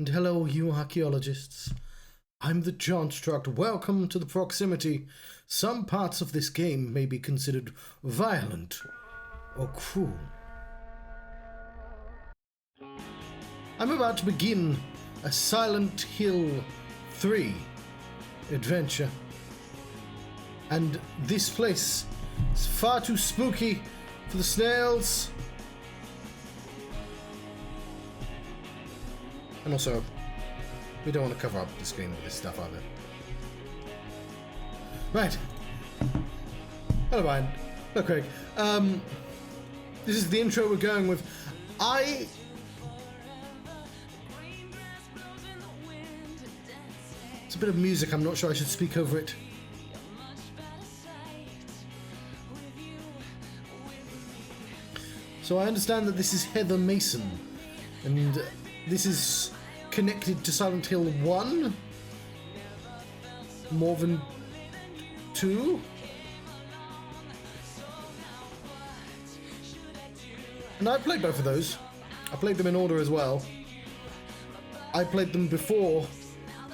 And hello, you archaeologists. I'm the Johnstruct. Welcome to the proximity. Some parts of this game may be considered violent or cruel. I'm about to begin a Silent Hill 3 adventure. And this place is far too spooky for the snails. And also, we don't want to cover up the screen with this stuff either. Right. Hello, Ryan. Hello, Craig. This is the intro we're going with. It's a bit of music. I'm not sure I should speak over it. So I understand that this is Heather Mason, and this is connected to Silent Hill 1 more than 2. And I played both of those. I played them in order as well. I played them before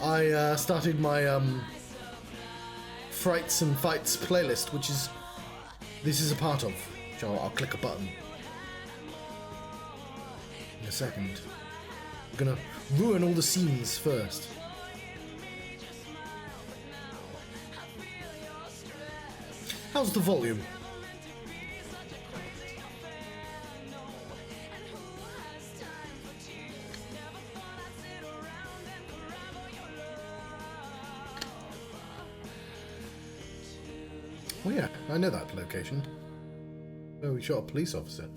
I started my Frights and Fights playlist, which is this is a part of. So I'll click a button in a second. I'm gonna ruin all the scenes first. How's the volume? Oh yeah, I know that location. Oh, we shot a police officer.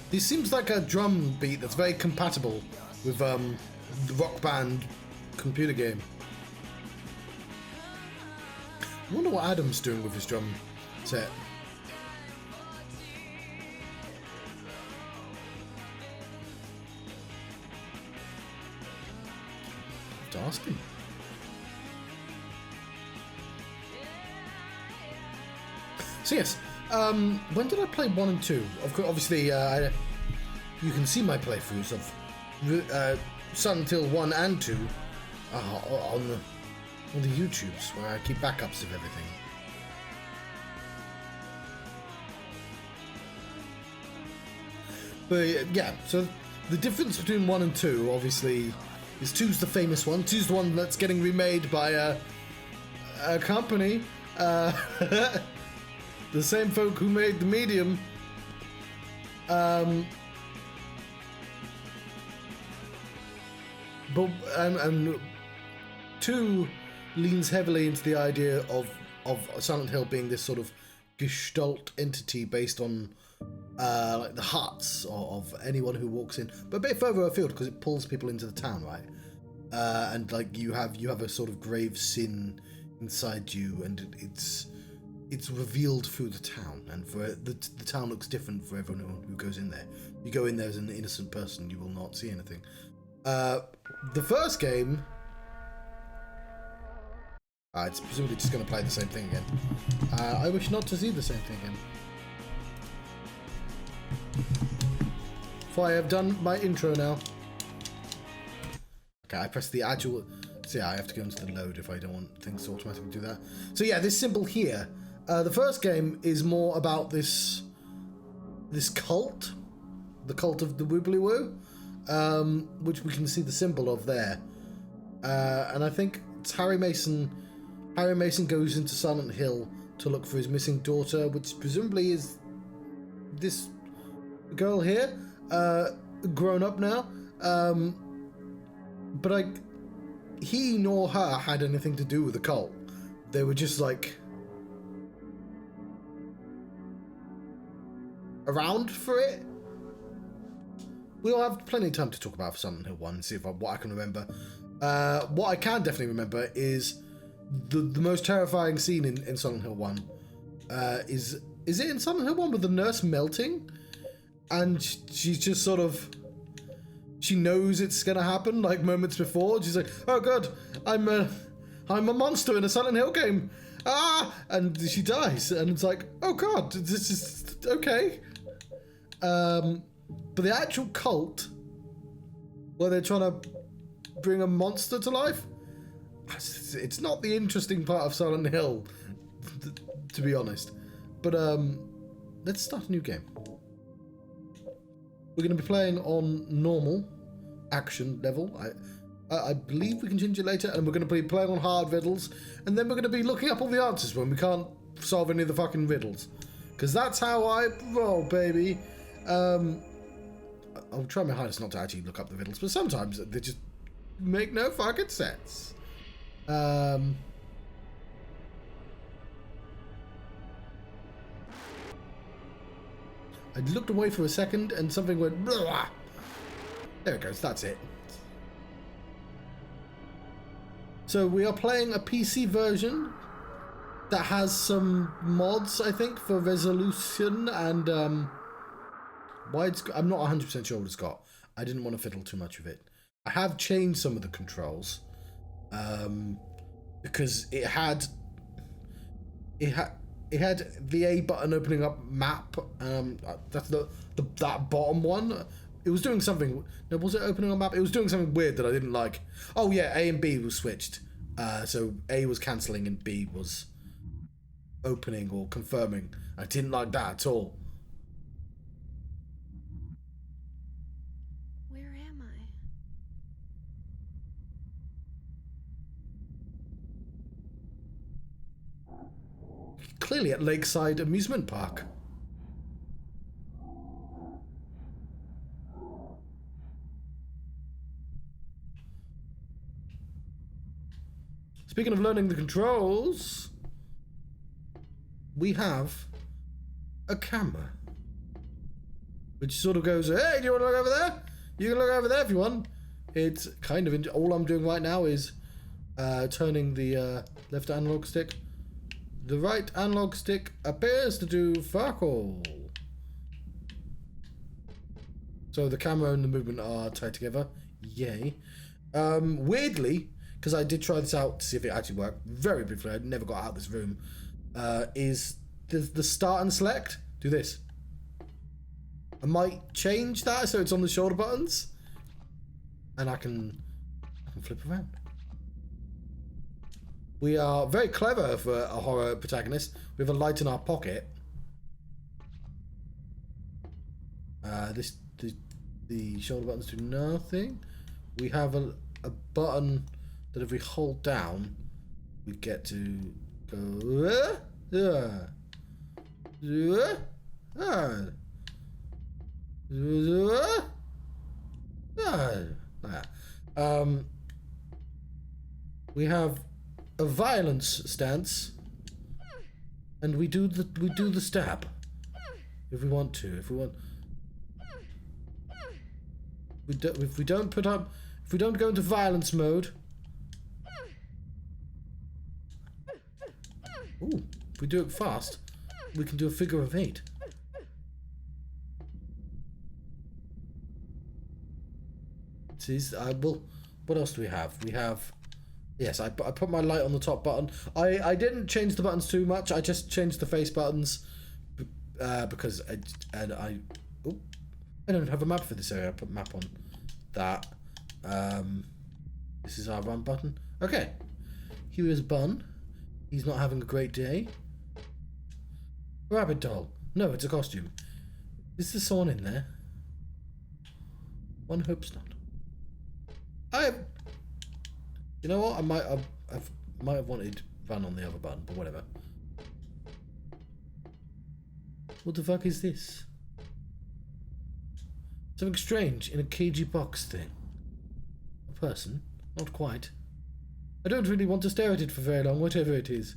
This seems like a drum beat that's very compatible with the Rock Band computer game. I wonder what Adam's doing with his drum set. I have to ask him. So yes, when did I play 1 and 2? Obviously, you can see my playthroughs of Silent Hill 1 and 2 on the YouTubes, where I keep backups of everything. But yeah, so the difference between 1 and 2, obviously, is 2's the famous one. 2's the one that's getting remade by a company. The same folk who made The Medium. But 2 leans heavily into the idea of Silent Hill being this sort of gestalt entity based on like the hearts of anyone who walks in, but a bit further afield because it pulls people into the town, right? And like you have a sort of grave sin inside you, and it's revealed through the town, and for the town looks different for everyone who goes in there. You go in there as an innocent person, you will not see anything. The first game, it's presumably just going to play the same thing again. I wish not to see the same thing again. For I have done my intro now. Okay, I press the actual. So yeah, I have to go into the load if I don't want things to automatically do that. So yeah, this symbol here. The first game is more about this cult, the cult of the Wibbly Woo, which we can see the symbol of there. And I think it's Harry Mason. Harry Mason goes into Silent Hill to look for his missing daughter, which presumably is this girl here, grown up now. But he nor her had anything to do with the cult. They were just like around for it. We'll have plenty of time to talk about Silent Hill 1, see what I can remember. What I can definitely remember is the most terrifying scene in Silent Hill 1. Is it in Silent Hill 1 with the nurse melting? And she's just sort of she knows it's gonna happen, like moments before. She's like, oh god, I'm a monster in a Silent Hill game. Ah! And she dies, and it's like, oh god, this is okay. But the actual cult, where they're trying to bring a monster to life, it's not the interesting part of Silent Hill, to be honest. But let's start a new game. We're going to be playing on normal action level. I believe we can change it later, and we're going to be playing on hard riddles, and then we're going to be looking up all the answers when we can't solve any of the fucking riddles, because that's how I roll, baby. I'll try my hardest not to actually look up the riddles, but sometimes they just make no fucking sense. I looked away for a second and something went blah. There it goes, that's it. So we are playing a PC version that has some mods, I think, for resolution and widescreen. I'm not 100% sure what it's got. I didn't want to fiddle too much with it. I have changed some of the controls because it had the A button opening up map. That's that bottom one. It was doing something. No, was it opening up map? It was doing something weird that I didn't like. Oh yeah, A and B was switched. So A was cancelling and B was opening or confirming. I didn't like that at all. Where am I? Clearly at Lakeside Amusement Park. Speaking of learning the controls, we have a camera, which sort of goes, hey, do you want to look over there? You can look over there if you want. It's kind of, all I'm doing right now is turning the left analog stick. The right analog stick appears to do fuck all. So the camera and the movement are tied together. Yay. Weirdly, because I did try this out to see if it actually worked very briefly, I never got out of this room, is the start and select. Do this. I might change that so it's on the shoulder buttons, and I can flip around. We are very clever for a horror protagonist. We have a light in our pocket. The shoulder buttons do nothing. We have a button that if we hold down, we get to go. We have a violence stance, and we do the stab if we want to. If we don't go into violence mode. Ooh, if we do it fast, we can do a figure of 8. See, what else do we have? We have, yes, I put my light on the top button. I didn't change the buttons too much. I just changed the face buttons because I don't have a map for this area. I put map on that. This is our run button. Okay, here is Bun. He's not having a great day. Rabbit doll. No, it's a costume. Is there someone in there? One hopes not. You know what? I might have wanted Run on the other button, but whatever. What the fuck is this? Something strange in a cagey box thing. A person? Not quite. I don't really want to stare at it for very long, whatever it is.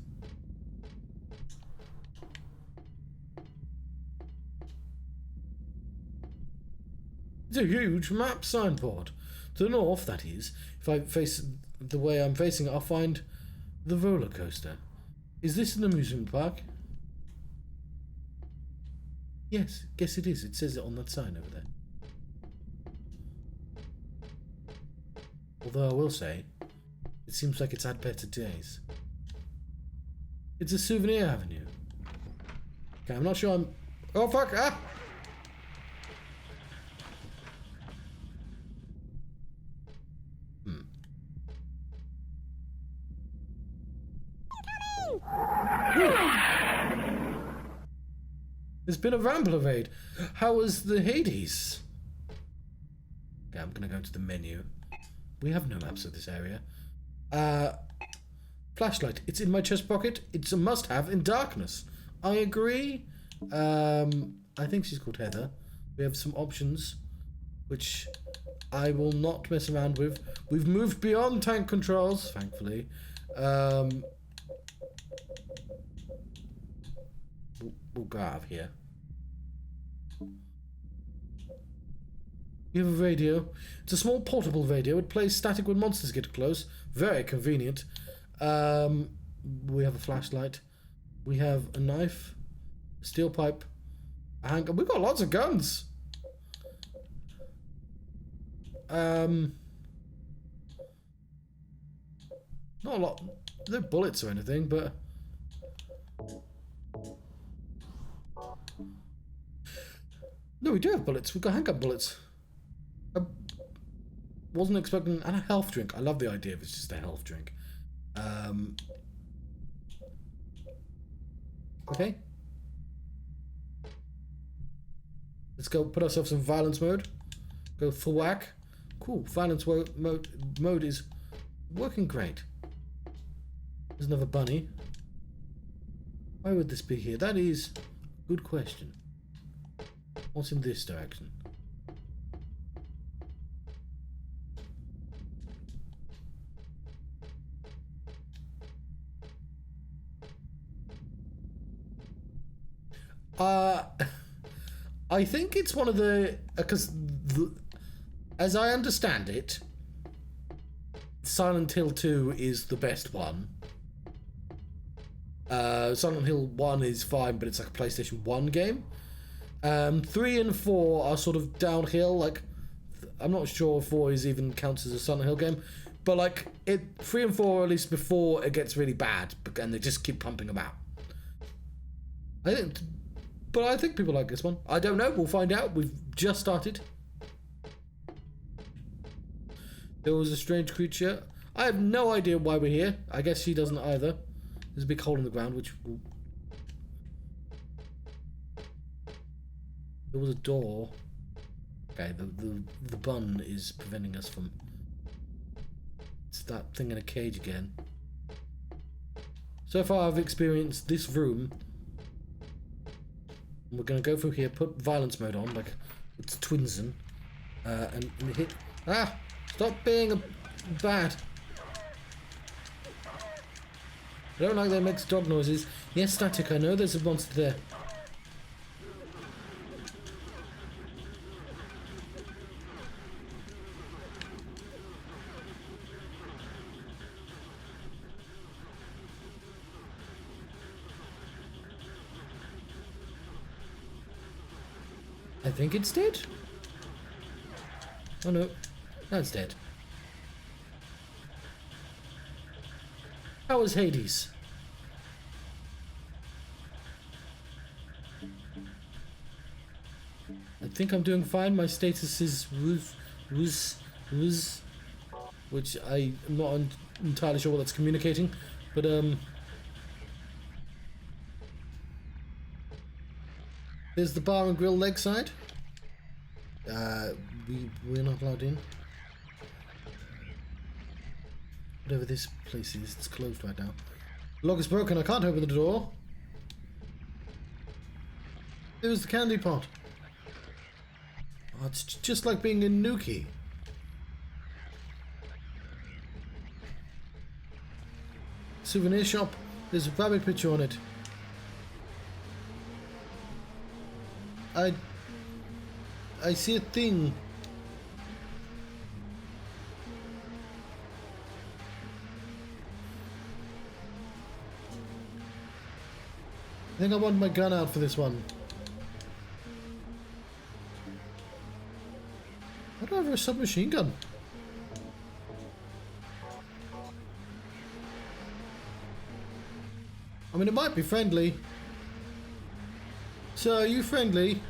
It's a huge map signboard. To the north, that is. If I face the way I'm facing it, I'll find the roller coaster. Is this an amusement park? Yes, guess it is. It says it on that sign over there. Although I will say, it seems like it's had better days. It's a souvenir avenue. Okay, I'm not sure I'm... Oh, fuck! Ah! There's been a Rambler raid. How was the Hades? Okay, I'm gonna go to the menu. We have no maps of this area. Flashlight. It's in my chest pocket. It's a must-have in darkness. I agree. I think she's called Heather. We have some options, which I will not mess around with. We've moved beyond tank controls, thankfully. We'll go out of here. You have a radio. It's a small portable radio. It plays static when monsters get close. Very convenient. We have a flashlight. We have a knife, a steel pipe, a handgun. We've got lots of guns. Not a lot. No bullets or anything, but no, we do have bullets. We've got handgun bullets. I wasn't expecting... And a health drink. I love the idea of it's just a health drink. Okay. Let's go put ourselves in violence mode. Go full whack. Cool. Violence mode is working great. There's another bunny. Why would this be here? That is a good question. What's in this direction? I think it's one of the... Because, as I understand it, Silent Hill 2 is the best one. Silent Hill 1 is fine, but it's like a PlayStation 1 game. 3 and 4 are sort of downhill. Like, I'm not sure 4 is even counts as a Silent Hill game, but like 3 and 4 are at least before it gets really bad, and they just keep pumping them out. But I think people like this one. I don't know. We'll find out. We've just started. There was a strange creature. I have no idea why we're here. I guess she doesn't either. There's a big hole in the ground, which will... There was a door. Okay, the bun is preventing us from... It's that thing in a cage again. So far I've experienced this room. We're going to go through here, put violence mode on, like it's Twinsen, and hit... Ah! Stop being bad. I don't like that it makes dog noises. Yes, static, I know there's a monster there. I think it's dead. Oh no, that's dead. How was Hades? I think I'm doing fine. My status is Ruz, which I'm not entirely sure what that's communicating, but there's the bar and grill leg side. We're not allowed in. Whatever this place is, it's closed right now. The lock is broken, I can't open the door. There's the candy pot. Oh, it's just like being in Nuki. Souvenir shop. There's a rabbit picture on it. I see a thing. I think I want my gun out for this one. Why do I have a submachine gun? mean, it might be friendly. So, are you friendly?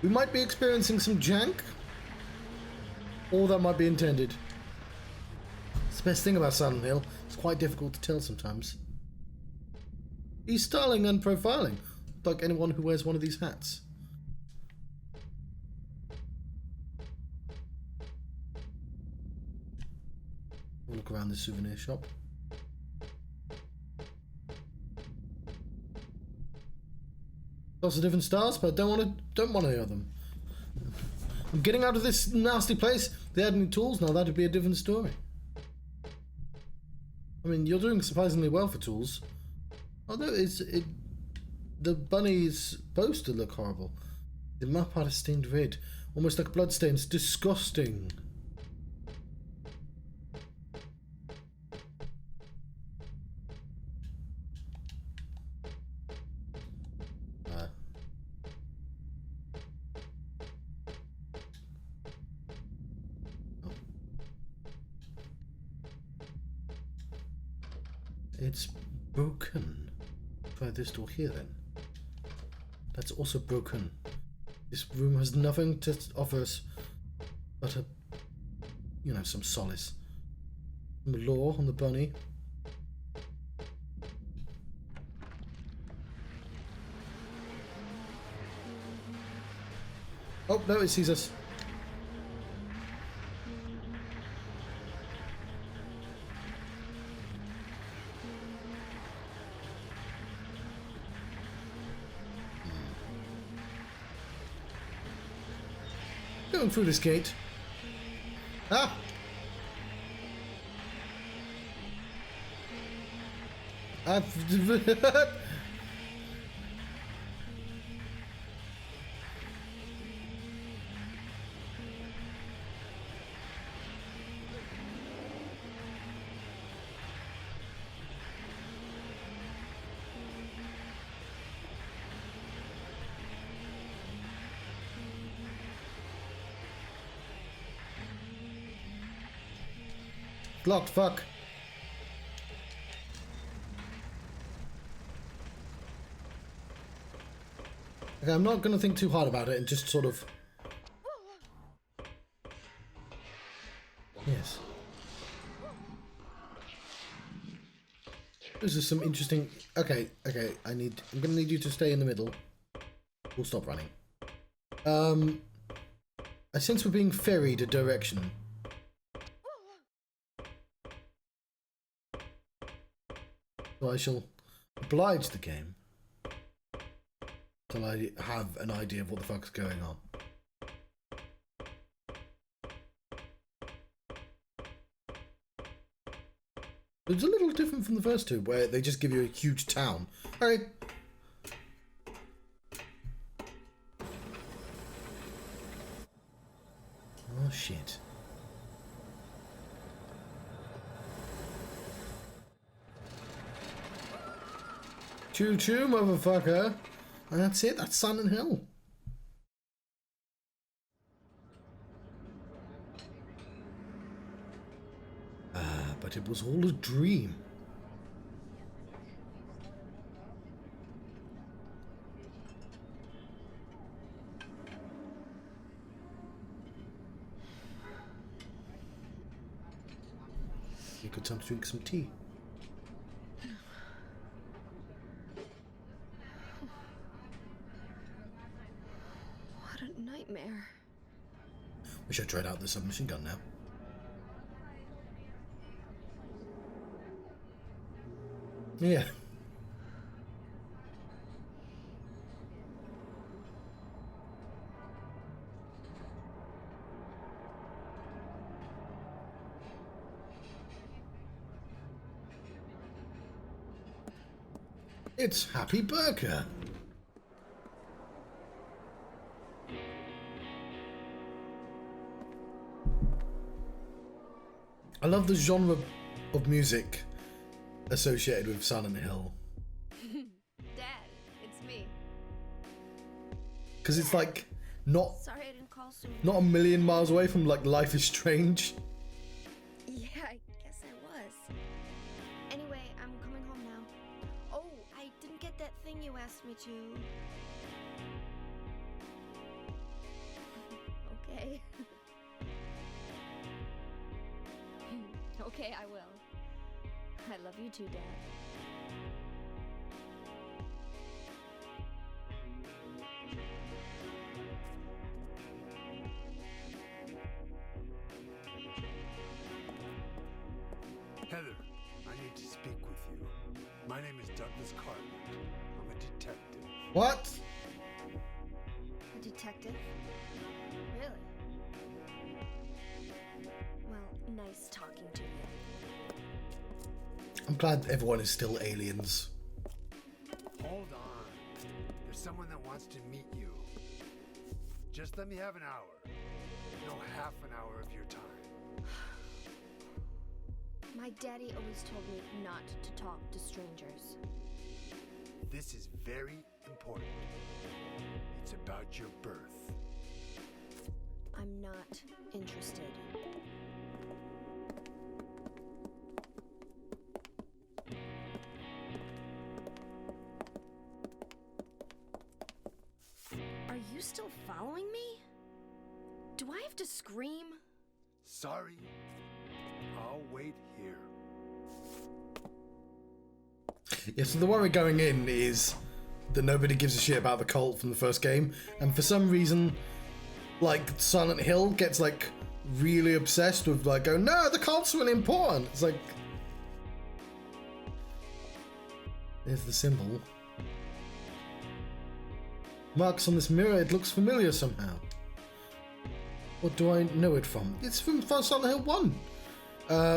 We might be experiencing some jank. Or that might be intended. It's the best thing about Silent Hill. It's quite difficult to tell sometimes. He's styling and profiling, like anyone who wears one of these hats. We'll look around the souvenir shop. Lots of different styles, but don't want any of them. I'm getting out of this nasty place. If they had any tools, now that'd be a different story. I mean, you're doing surprisingly well for tools. Although the bunny is supposed to look horrible. The map art is stained red, almost like bloodstains. Disgusting. It's broken. Try this door here then. That's also broken. This room has nothing to offer us but a, you know, some solace. Some lore on the bunny. Oh, no, it sees us. Going through this gate. Ah! Locked, fuck. Okay, I'm not gonna think too hard about it and just sort of... Yes. This is some interesting... Okay, I'm gonna need you to stay in the middle. We'll stop running. I sense we're being ferried a direction. So I shall oblige the game till I have an idea of what the fuck's going on. It's a little different from the first two, where they just give you a huge town. Okay. Oh shit. Choo choo, motherfucker. And that's it, that's Silent Hill. But it was all a dream. You could time to drink some tea. Nightmare. Wish I tried out the submachine gun now. Yeah. It's Happy Burger. I love the genre of music associated with Silent Hill. Dad, it's me. Because it's like not Sorry I didn't call soon. not a million miles away from like Life is Strange. Yeah, I guess I was. Anyway, I'm coming home now. Oh, I didn't get that thing you asked me to. Okay. Okay, I will. I love you too, Dad. Heather, I need to speak with you. My name is Douglas Cartland. I'm a detective. What? A detective? Really? Well, nice talking to you. I'm glad everyone is still aliens. Hold on. There's someone that wants to meet you. Just let me have an hour. No, half an hour of your time. My daddy always told me not to talk to strangers. This is very important. It's about your birth. I'm not interested. Are you still following me? Do I have to scream? Sorry. I'll wait here. Yeah, so the worry going in is that nobody gives a shit about the cult from the first game, and for some reason, like, Silent Hill gets, like, really obsessed with, like, going, no, the cult's really important. It's like, there's the symbol. Marks on this mirror, it looks familiar somehow. What do I know it from? It's from Silent Hill 1.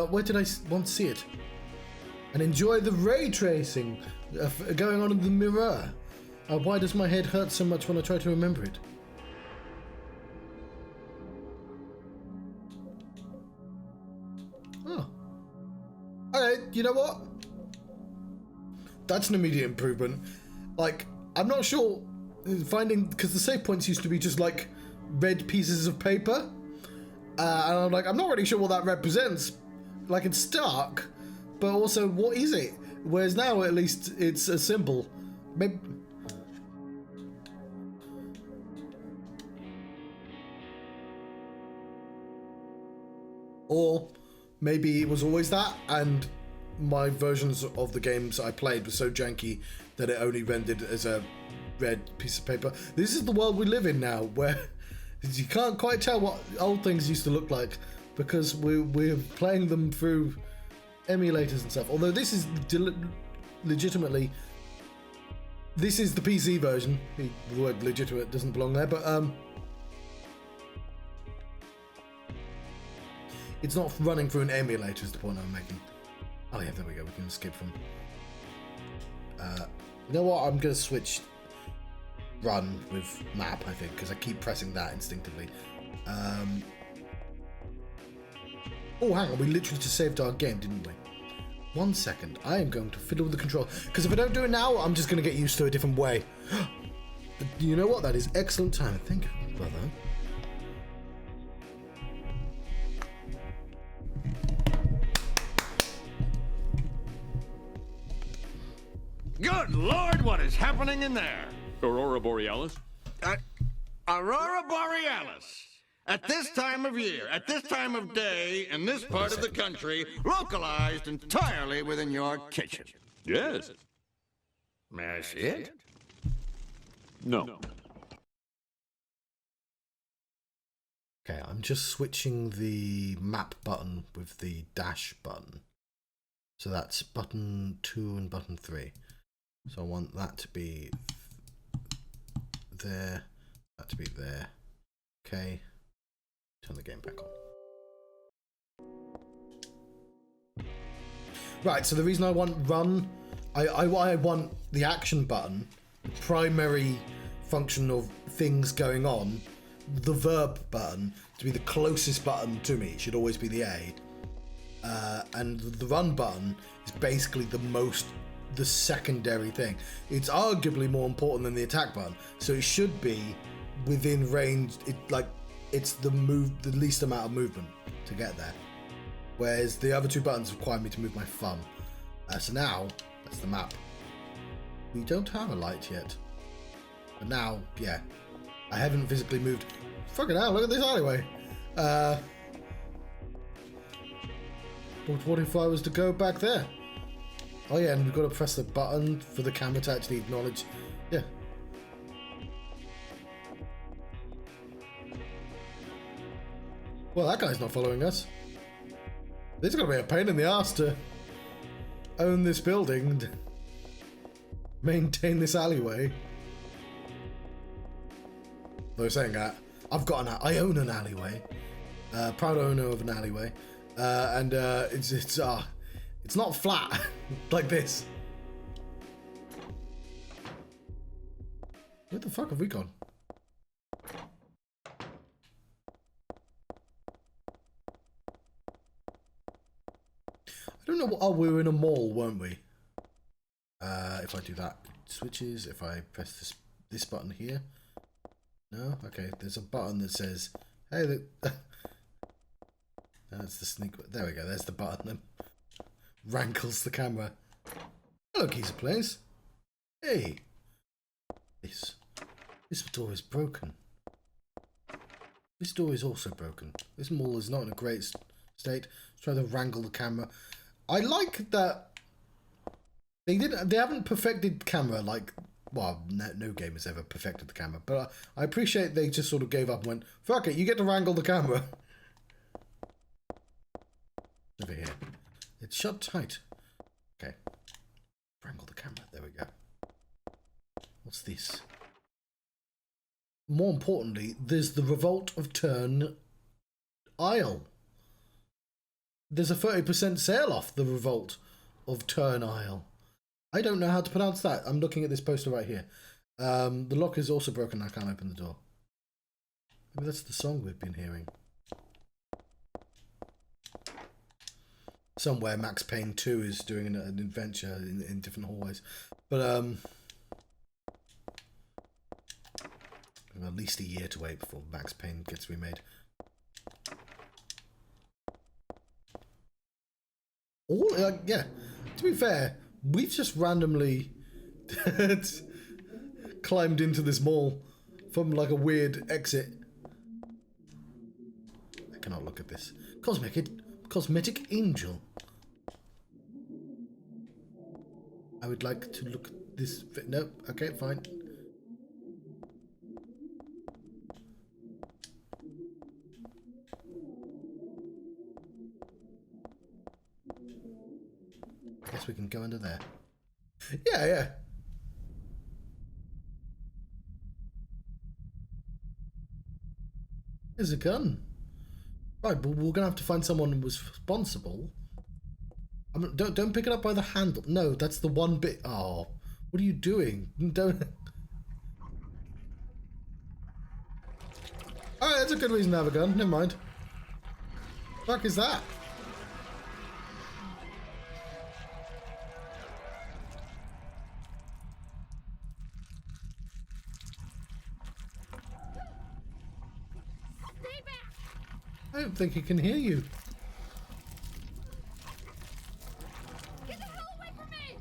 Where did I once see it? And enjoy the ray tracing going on in the mirror. Why does my head hurt so much when I try to remember it? Oh. Alright, you know what? That's an immediate improvement. Like, I'm not sure finding, because the save points used to be just like red pieces of paper. And I'm like, I'm not really sure what that represents. Like, it's stark, but also, what is it? Whereas now, at least, it's a symbol. Maybe... Or maybe it was always that, and my versions of the games I played were so janky that it only rendered as a red piece of paper. This is the world we live in now, where you can't quite tell what old things used to look like, because we're playing them through emulators and stuff. Although this is legitimately, this is the PC version. The word legitimate doesn't belong there, but it's not running through an emulator is the point I'm making. Oh yeah, there we go, we can skip from. You know what, I'm gonna switch run with map, I think, because I keep pressing that instinctively. Oh, hang on, we literally just saved our game, didn't we? 1 second, I am going to fiddle with the control, because if I don't do it now, I'm just going to get used to a different way. But you know what, that is excellent timing. Thank you, brother. Good Lord, what is happening in there? Aurora Borealis? Aurora Borealis. At this time of year, at this time of day, in this part of the country, localized entirely within your kitchen. Yes. May I see it? No. Okay, I'm just switching the map button with the dash button. So that's button 2 and button 3. So I want that to be there, that to be there. Okay. Turn the game back on. Right, so the reason I want run, I want the action button, primary function of things going on, the verb button, to be the closest button to me. It should always be the A. and the run button is basically the secondary thing. It's arguably more important than the attack button, so it should be within range. It's the least amount of movement to get there, whereas the other two buttons require me to move my thumb. So now that's the map. We don't have a light yet, but now, yeah, I haven't physically moved. Fucking hell, look at this alleyway. But what if I was to go back there? Oh yeah, and we've got to press the button for the camera to actually acknowledge. Yeah. Well, that guy's not following us. This is going to be a pain in the ass to own this building and maintain this alleyway. Though saying that, I own an alleyway. Proud owner of an alleyway. And it's not flat like this. Where the fuck have we gone? I don't know what. Oh, we were in a mall, weren't we? If I do that, it switches. If I press this button here, no. Okay, there's a button that says, "Hey." That's the sneak. There we go. There's the button that rankles the camera. Hello, Geezer Place. Hey. This door is broken. This door is also broken. This mall is not in a great state. Let's try to wrangle the camera. I like that they haven't perfected the camera like, well, no game has ever perfected the camera, but I appreciate they just sort of gave up and went, fuck it, you get to wrangle the camera. Over here. It's shut tight. Okay. Wrangle the camera. There we go. What's this? More importantly, there's the Revolt of Turn aisle. There's a 30% sale off the Revolt of Turn aisle. I don't know how to pronounce that. I'm looking at this poster right here. The lock is also broken. I can't open the door. Maybe that's the song we've been hearing. Somewhere Max Payne 2 is doing an adventure in different hallways. But we have at least a year to wait before Max Payne gets remade. Yeah, to be fair, we've just randomly climbed into this mall from like a weird exit. I cannot look at this. Cosmetic Angel. I would like to look at this. No, okay, fine. Guess we can go under there. Yeah. There's a gun. Right, but we're gonna have to find someone who was responsible. Don't pick it up by the handle. No, that's the one bit. Oh, what are you doing? Don't. All right, that's a good reason to have a gun. Never mind. The fuck is that? I don't think he can hear you. Get the hell away from me!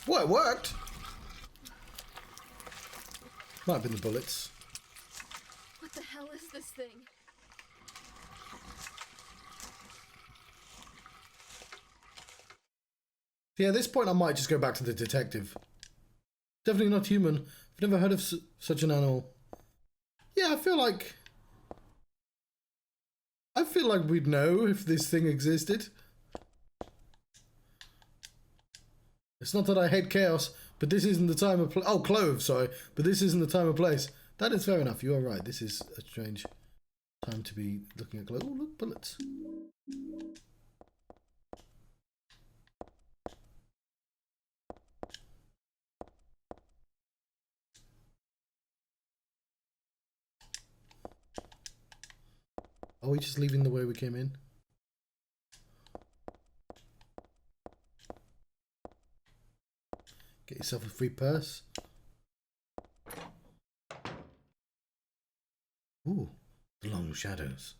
Well, it worked. Might have been the bullets. What the hell is this thing? Yeah, at this point I might just go back to the detective. Definitely not human. I've never heard of such an animal. Yeah, I feel like we'd know if this thing existed. It's not that I hate chaos, but this isn't the time of oh, clove, sorry. But this isn't the time or place That is fair enough. You are right. This is a strange time to be looking at clothes. Oh, look, bullets. Are we just leaving the way we came in? Get yourself a free purse. Ooh, the long shadows.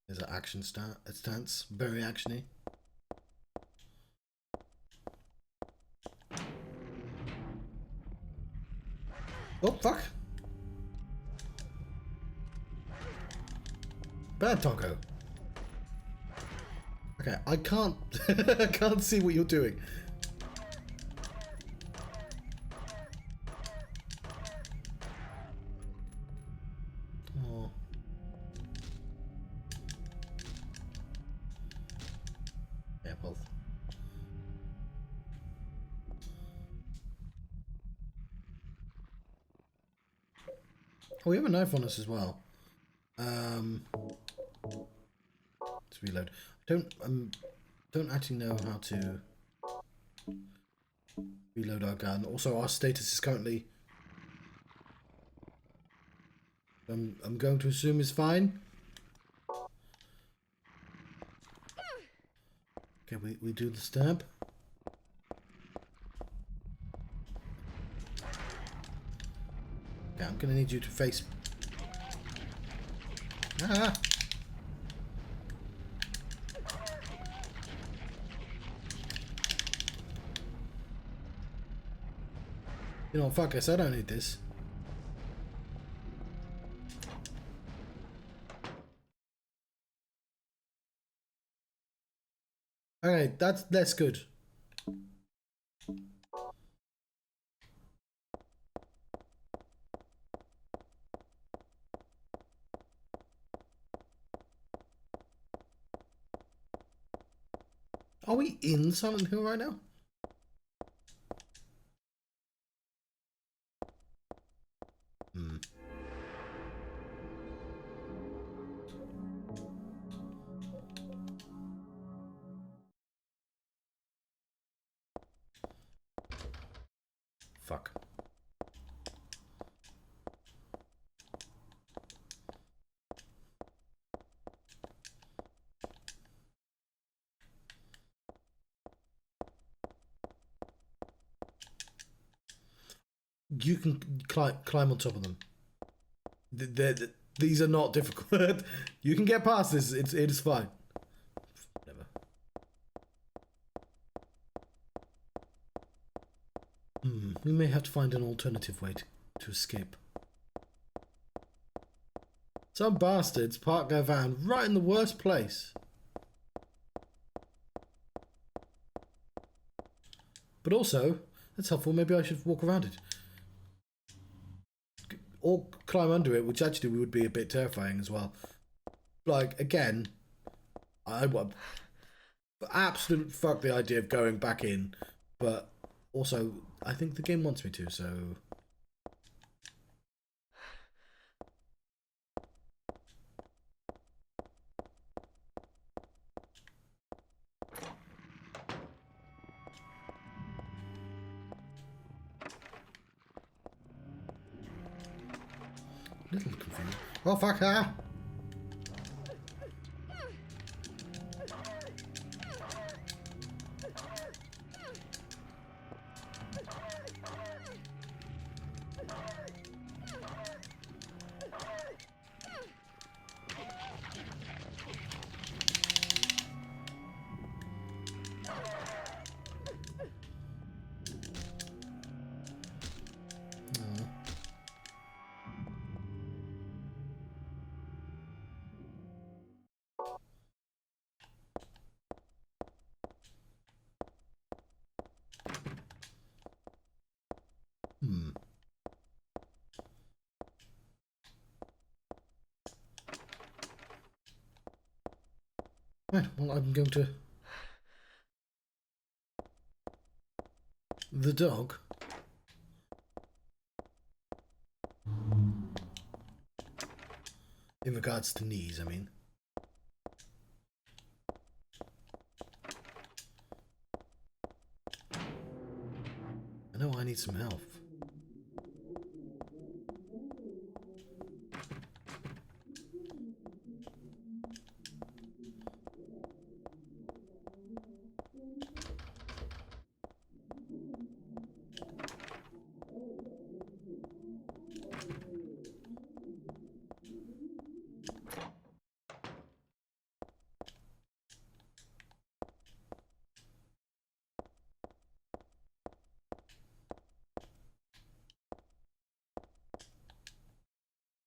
There's an action stance, very actiony. Oh, fuck. Bad taco. Okay, I can't I can't see what you're doing. Oh. Yeah, well. Oh, we have a knife on us as well. Let's reload. Don't actually know how to reload our gun. Also, our status is currently. I'm going to assume is fine. Okay, we do the stab. Okay, I'm gonna need you to face. Ah! You know, fuck us, I don't need this. Okay, that's good. Are we in Silent Hill right now? Hmm. Fuck. You can climb on top of them. These are not difficult. You can get past this. It is fine. Whatever. We may have to find an alternative way to escape. Some bastards park their van right in the worst place. But also, that's helpful. Maybe I should walk around it. Or climb under it, which actually would be a bit terrifying as well. Like, again, I would absolutely fuck the idea of going back in, but also, I think the game wants me to, so... Little confused. Oh, fuck her! Right, well, I'm going to The dog? In regards to knees, I mean. I know I need some help.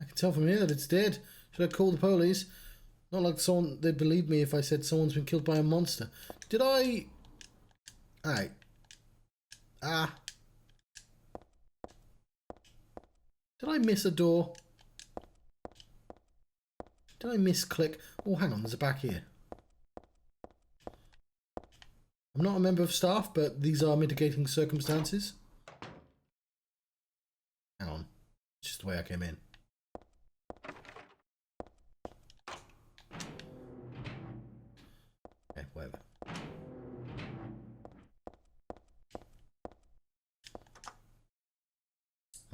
I can tell from here that it's dead. Should I call the police? Not like they'd believe me if I said someone's been killed by a monster. Did I... Alright. Ah. Did I miss a door? Did I misclick? Oh, hang on, there's a back here. I'm not a member of staff, but these are mitigating circumstances. Hang on. It's just the way I came in. Okay, whatever.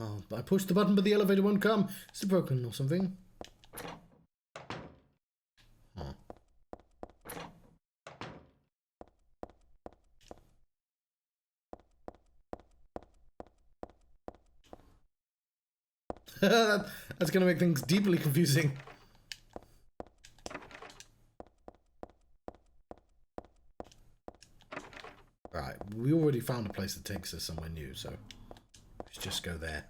Oh, I pushed the button but the elevator won't come. Is it broken or something? Huh. That's going to make things deeply confusing. Right, we already found a place that takes us somewhere new, so let's just go there.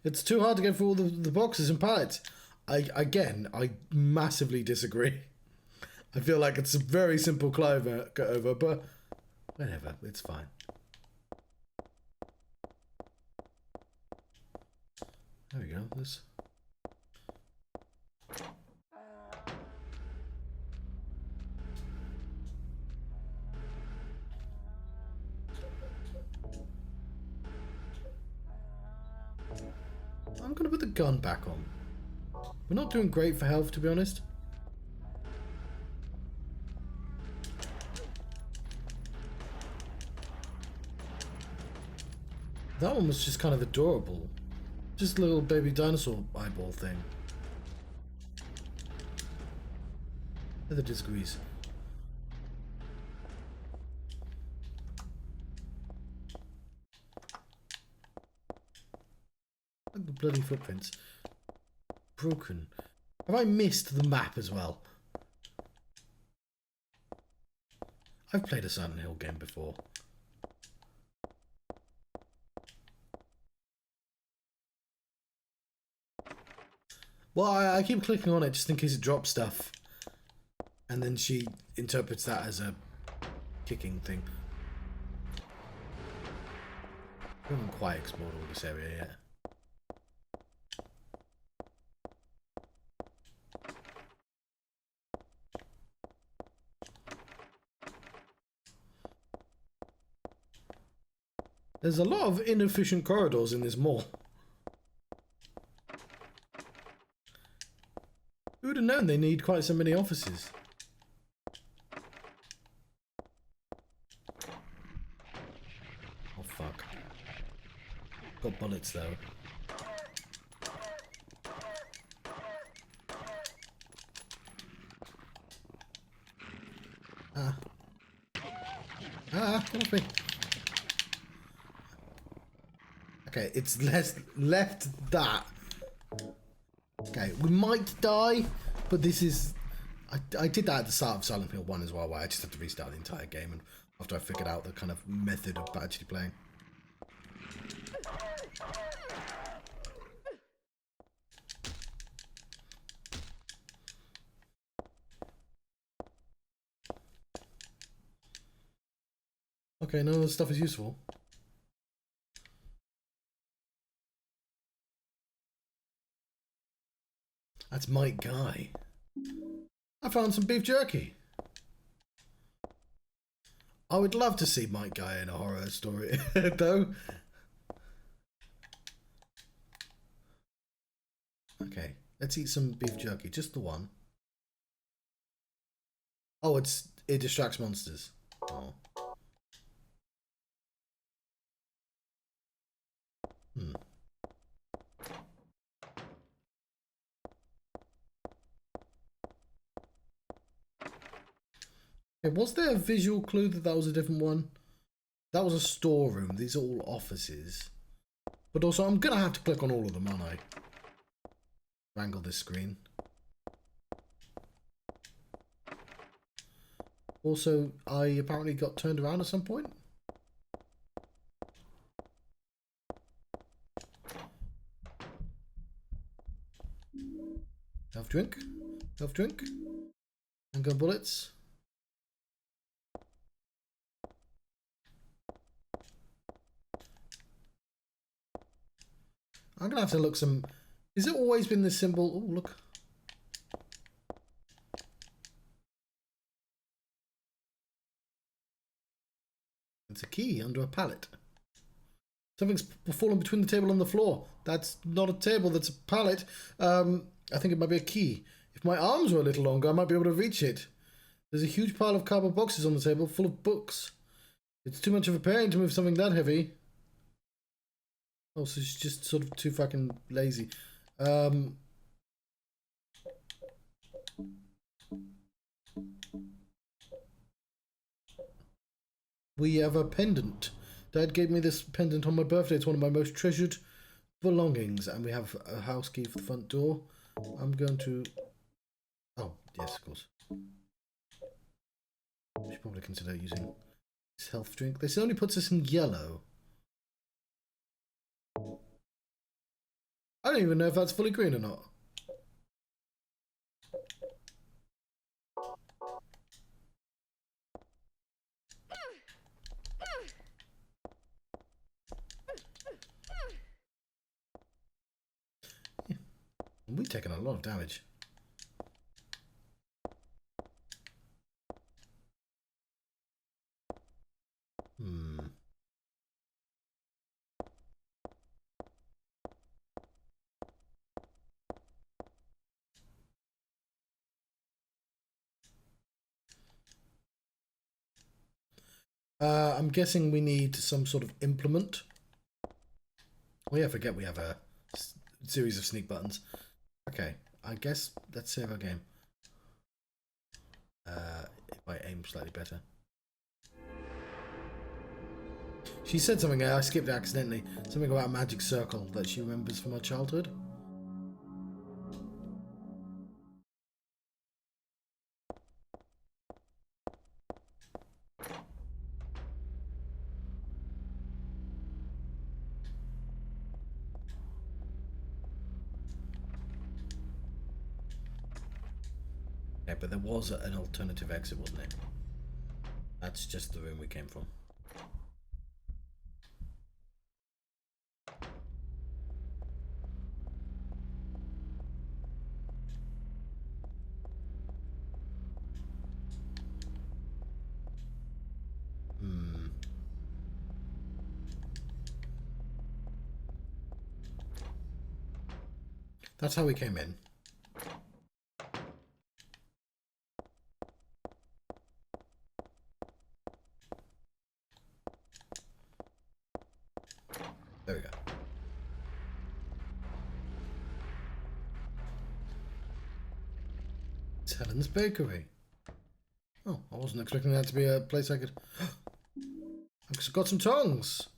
It's too hard to get through all the boxes and pallets. I massively disagree. I feel like it's a very simple climb over, but whatever, it's fine. There we go. I'm gonna put the gun back on. We're not doing great for health, to be honest. That one was just kind of adorable. Just a little baby dinosaur eyeball thing. Leather disagrees. Look at the bloody footprints. Broken. Have I missed the map as well? I've played a Silent Hill game before. Well, I keep clicking on it just in case it drops stuff. And then she interprets that as a kicking thing. We haven't quite explored all this area yet. There's a lot of inefficient corridors in this mall. Who would have known they need quite so many offices? Oh fuck. Got bullets though. Ah. Ah, get off me. Okay, it's left that. Okay, we might die, but this is... I did that at the start of Silent Hill 1 as well, where I just had to restart the entire game and after I figured out the kind of method of actually playing. Okay, none of this stuff is useful. That's my guy. I found some beef jerky. I would love to see Mike Guy in a horror story, though. Okay, let's eat some beef jerky. Just the one. Oh, it distracts monsters. Oh. Hmm. Okay, was there a visual clue that that was a different one? That was a storeroom. These are all offices. But also, I'm going to have to click on all of them, aren't I? Wrangle this screen. Also, I apparently got turned around at some point. Health drink. Health drink. Handgun bullets. I'm going to have to look some... Has it always been this simple? Oh, look. It's a key under a pallet. Something's fallen between the table and the floor. That's not a table, that's a pallet. I think it might be a key. If my arms were a little longer, I might be able to reach it. There's a huge pile of cardboard boxes on the table full of books. It's too much of a pain to move something that heavy. Oh, so she's just sort of too fucking lazy. We have a pendant. Dad gave me this pendant on my birthday. It's one of my most treasured belongings. And we have a house key for the front door. I'm going to... Oh, yes, of course. We should probably consider using this health drink. This only puts us in yellow. I don't even know if that's fully green or not. Yeah. We've taken a lot of damage. I'm guessing we need some sort of implement. Oh yeah, I forget we have a series of sneak buttons. Okay, I guess let's save our game. If I aim slightly better. She said something, I skipped accidentally. Something about a magic circle that she remembers from her childhood. Yeah, but there was an alternative exit, wasn't it? That's just the room we came from. That's how we came in. There we go. It's Helen's Bakery. Oh, I wasn't expecting that to be a place I could... I've got some tongs.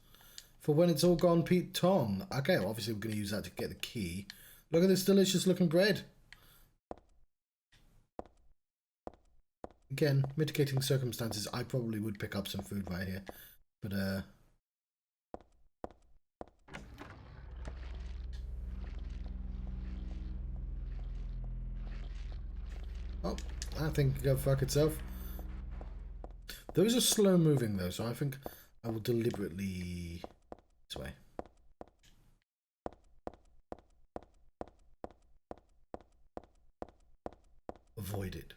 For when it's all gone, Pete Tong. Okay, well, obviously we're going to use that to get the key. Look at this delicious looking bread. Again, mitigating circumstances, I probably would pick up some food right here. But, oh, that thing can go fuck itself. Those are slow moving though, so I think I will deliberately... This way. Avoid it.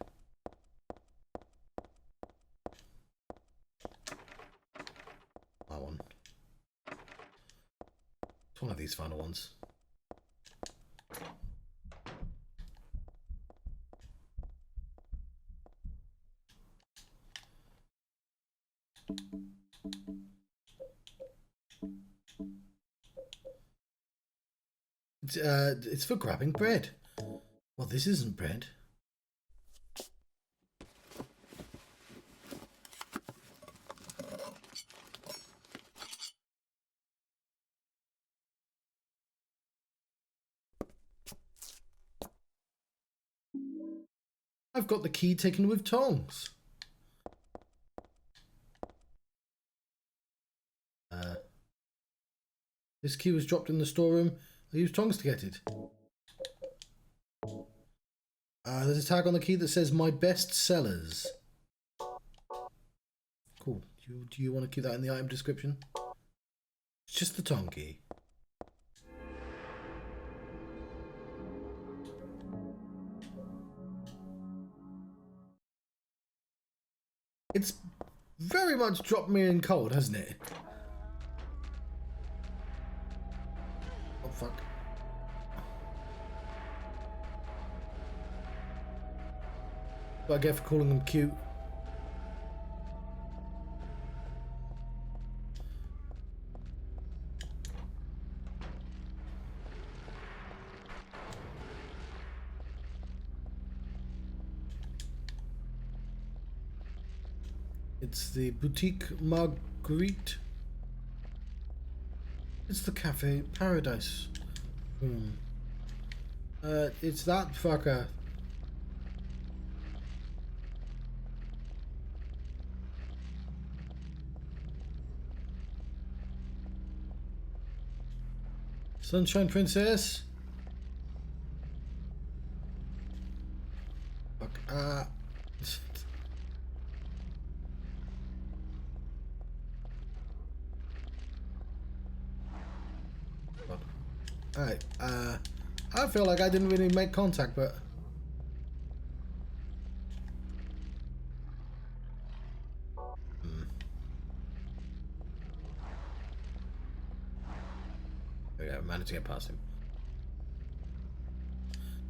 these final ones. It's for grabbing bread. Well, this isn't bread. I've got the key taken with tongs. This key was dropped in the storeroom. I used tongs to get it. There's a tag on the key that says "My best sellers." Cool. Do you want to keep that in the item description? It's just the tong key. It's very much dropped me in cold, hasn't it? Oh, fuck. What I get for calling them cute. It's the Boutique Marguerite. It's the Cafe Paradise room. It's that fucker. Sunshine Princess. Fuck. Alright, I feel like I didn't really make contact, but... There we go, managed to get past him.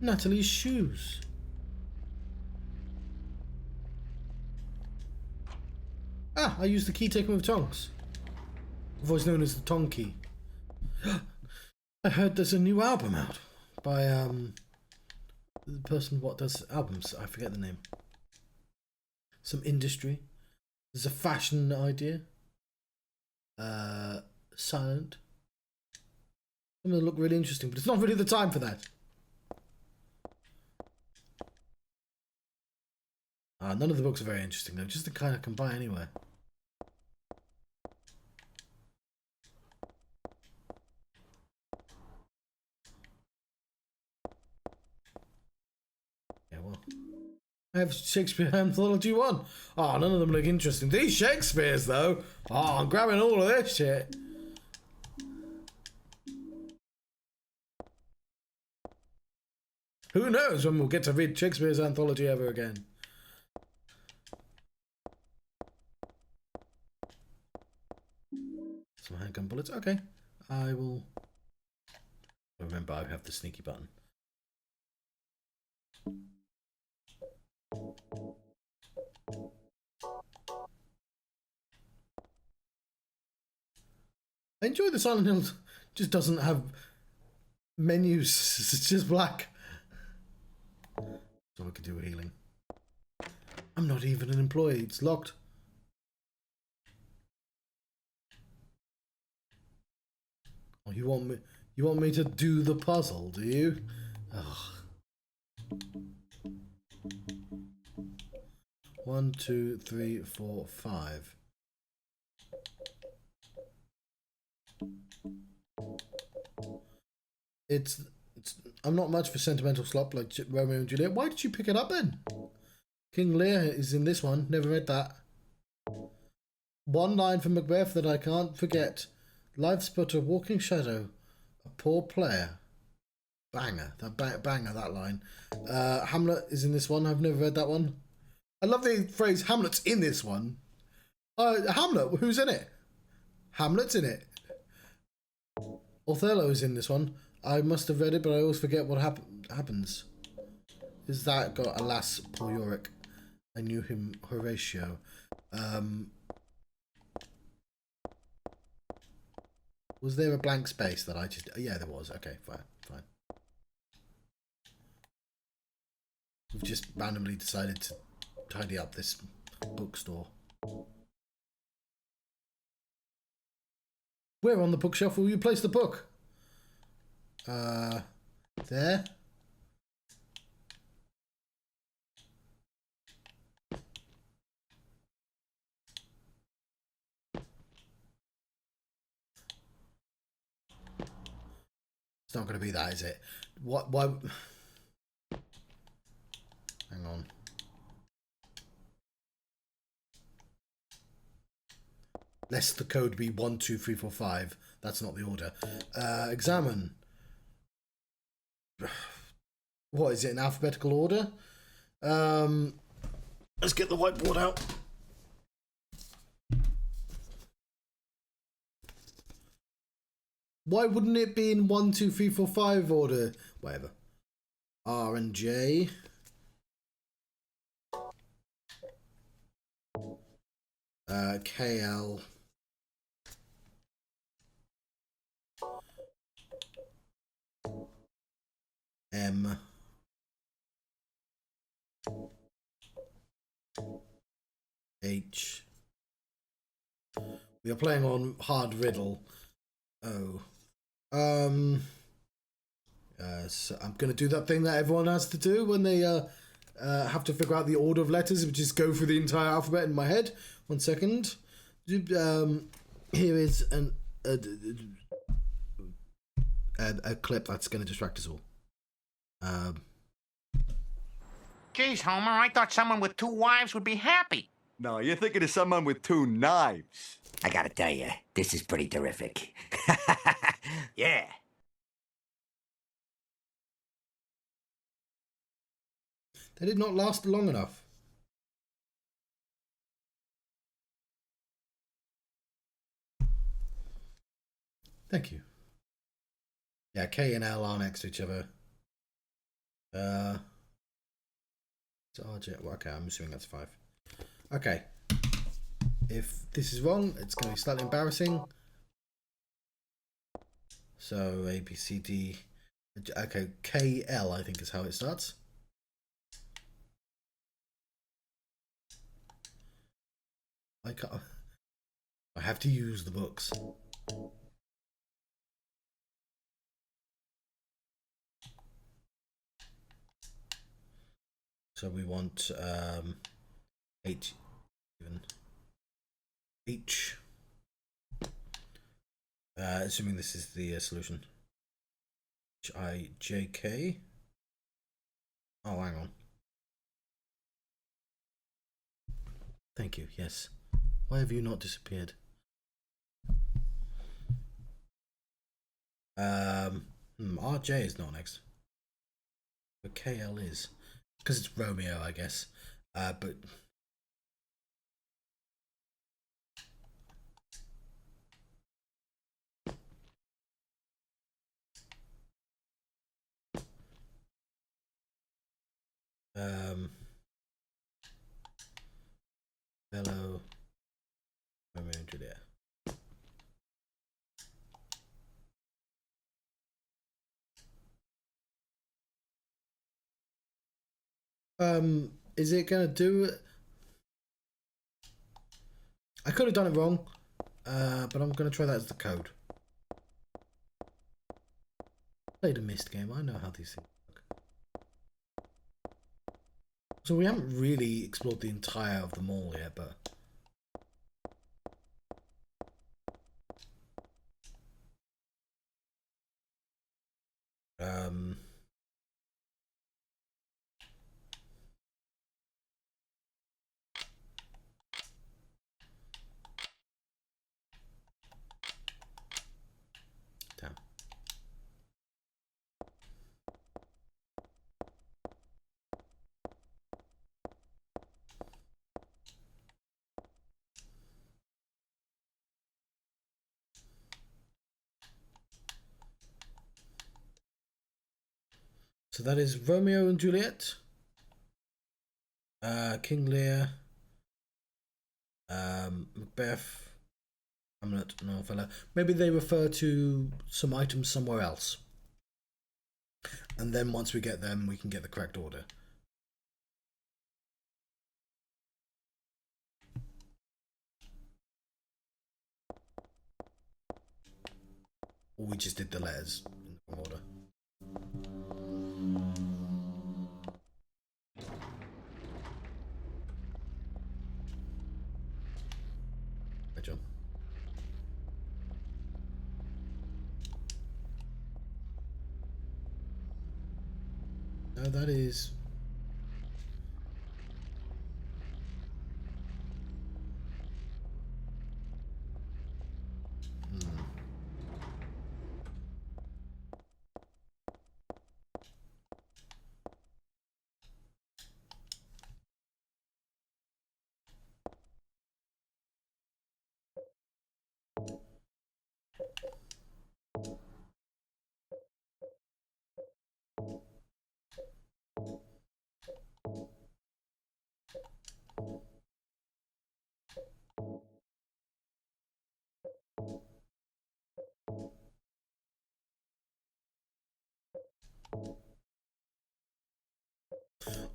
Natalie's shoes. Ah, I used the key taken with tongs. Otherwise known as the tong key. I heard there's a new album out by the person what does albums. I forget the name. Some industry. There's a fashion idea. Silent. Some of them look really interesting, but it's not really the time for that. None of the books are very interesting though. Just the kind I can buy anywhere. I have Shakespeare Anthology 1. Oh, none of them look interesting. These Shakespeare's, though. Oh, I'm grabbing all of this shit. Who knows when we'll get to read Shakespeare's Anthology ever again. Some handgun bullets. Okay. I will... Remember, I have the sneaky button. I enjoy the Silent Hill. Just doesn't have menus. It's just black. So I could do healing. I'm not even an employee. It's locked. Oh, you want me? You want me to do the puzzle? Do you? Ugh. 1, 2, 3, 4, 5. It's I'm not much for sentimental slop like Romeo and Juliet. Why did you pick it up then? King Lear is in this one. Never read that. One line from Macbeth that I can't forget. Life's but a walking shadow, a poor player. Banger. Banger, that line. Hamlet is in this one. I've never read that one. I love the phrase Hamlet's in this one. Hamlet, who's in it? Hamlet's in it. Othello's in this one. I must have read it, but I always forget what happens. Is that got alas, poor Yorick? I knew him, Horatio. Was there a blank space that I just... Yeah, there was. Okay, fine. We've just randomly decided to tidy up this bookstore. Where on the bookshelf will you place the book? There? It's not going to be that, is it? What? Why? Hang on. Lest the code be 1, 2, 3, 4, 5. That's not the order. Examine. What is it? In alphabetical order? Let's get the whiteboard out. Why wouldn't it be in 1, 2, 3, 4, 5 order? Whatever. R and J. KL. M. H. We are playing on hard riddle. O. So I'm going to do that thing that everyone has to do when they have to figure out the order of letters, which is go through the entire alphabet in my head. 1 second. Here is a clip that's going to distract us all. Geez, Homer, I thought someone with 2 wives would be happy. No, you're thinking of someone with 2 knives. I gotta tell you, this is pretty terrific. Yeah. They did not last long enough. Thank you. Yeah, K and L are next to each other. It's RJ. Well, okay, I'm assuming that's 5. Okay. If this is wrong, it's going to be slightly embarrassing. So A, B, C, D. Okay, K, L, I think is how it starts. I can't. I have to use the books. So we want 8 even H. Assuming this is the solution. H-I-J-K. Oh, hang on. Thank you. Yes. Why have you not disappeared? RJ is not next. But KL is. Because it's Romeo, I guess. But... Hello. Romeo and Juliet. Is it gonna do it? I could have done it wrong, but I'm gonna try that as the code. Played a missed game. I know how these things work. So we haven't really explored the entire of the mall yet, but damn. So that is Romeo and Juliet, King Lear, Macbeth, Hamlet, and Othello. Maybe they refer to some items somewhere else. And then once we get them, we can get the correct order. Or we just did the letters in the wrong order. Hi, John. No, that is...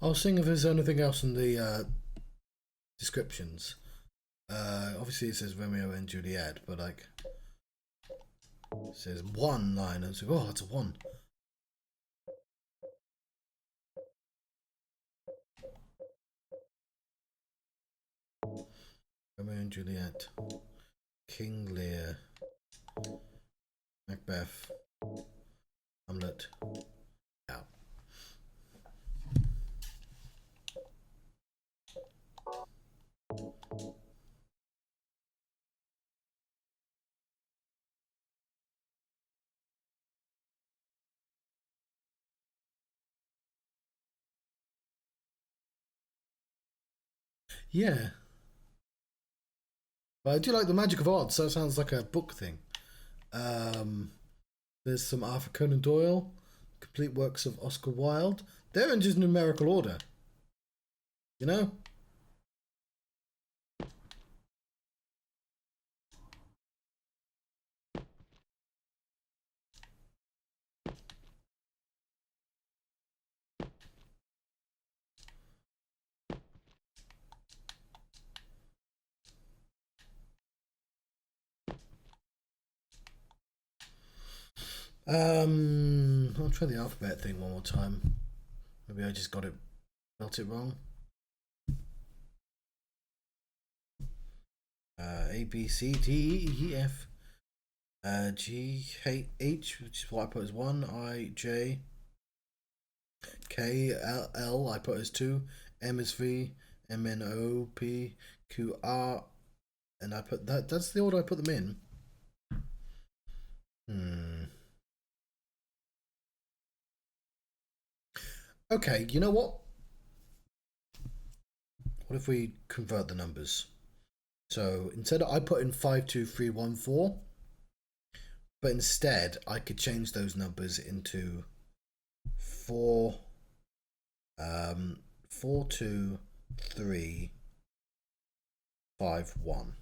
I'll see if there's anything else in the descriptions. Obviously it says Romeo and Juliet, but like it says one line. I was like, oh, that's a one. Romeo and Juliet, King Lear, Macbeth, Hamlet. Yeah. Yeah. But I do like the magic of odds, so it sounds like a book thing. There's some Arthur Conan Doyle, complete works of Oscar Wilde. They're in just numerical order. You know? I'll try the alphabet thing one more time. Maybe I just got it, spelt it wrong. A B C D E F G H, which is what I put as 1. I J K L I put as 2. M is V. M N O P Q R, and I put that. That's the order I put them in. Okay, you know what? What if we convert the numbers? So instead I put in 52314, but instead I could change those numbers into 4 4 2 3 5 1.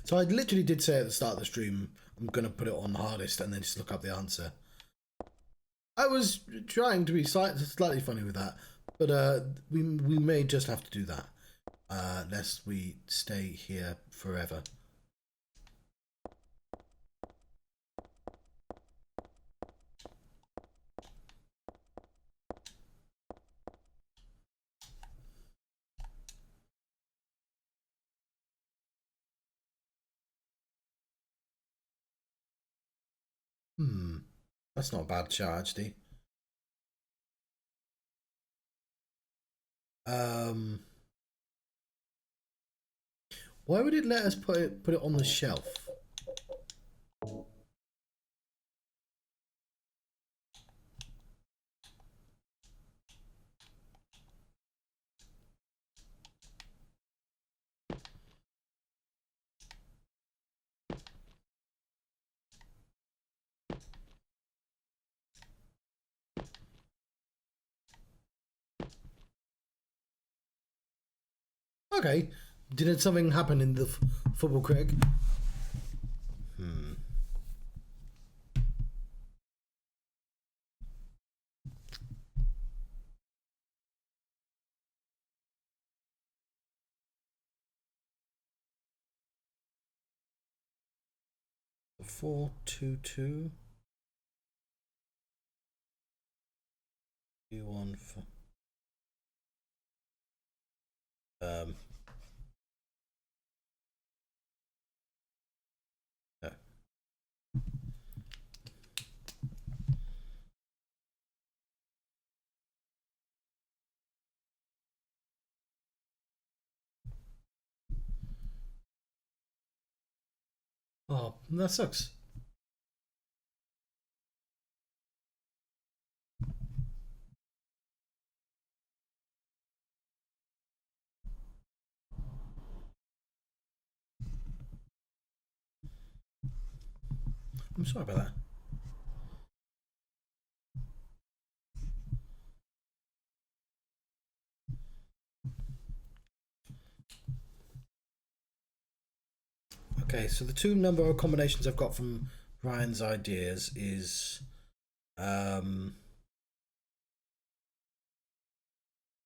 So I literally did say at the start of the stream, I'm going to put it on hardest and then just look up the answer. I was trying to be slightly funny with that, but we may just have to do that, lest we stay here forever. That's not a bad charge, D. Why would it let us put it on the shelf? Okay. Did something happen in the football, Craig? 422. E01 for no. Oh, that sucks. I'm sorry about that. Okay, so the two number combinations I've got from Ryan's ideas is how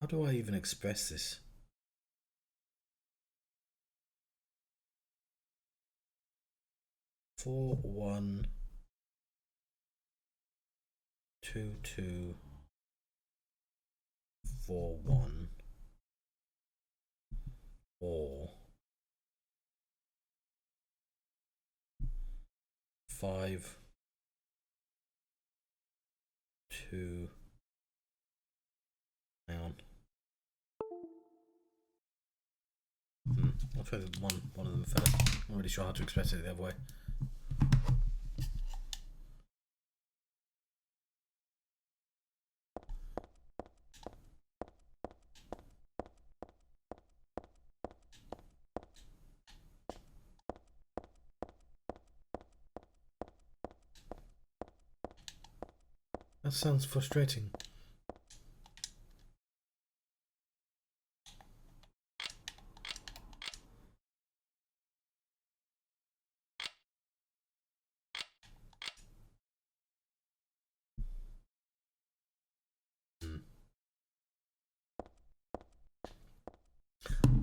do I even express this? Four, 1, 2, 2, 4, 1, or 5, 2. Hang on. I'll try the one of them first. I'm not really sure how to express it the other way. That sounds frustrating.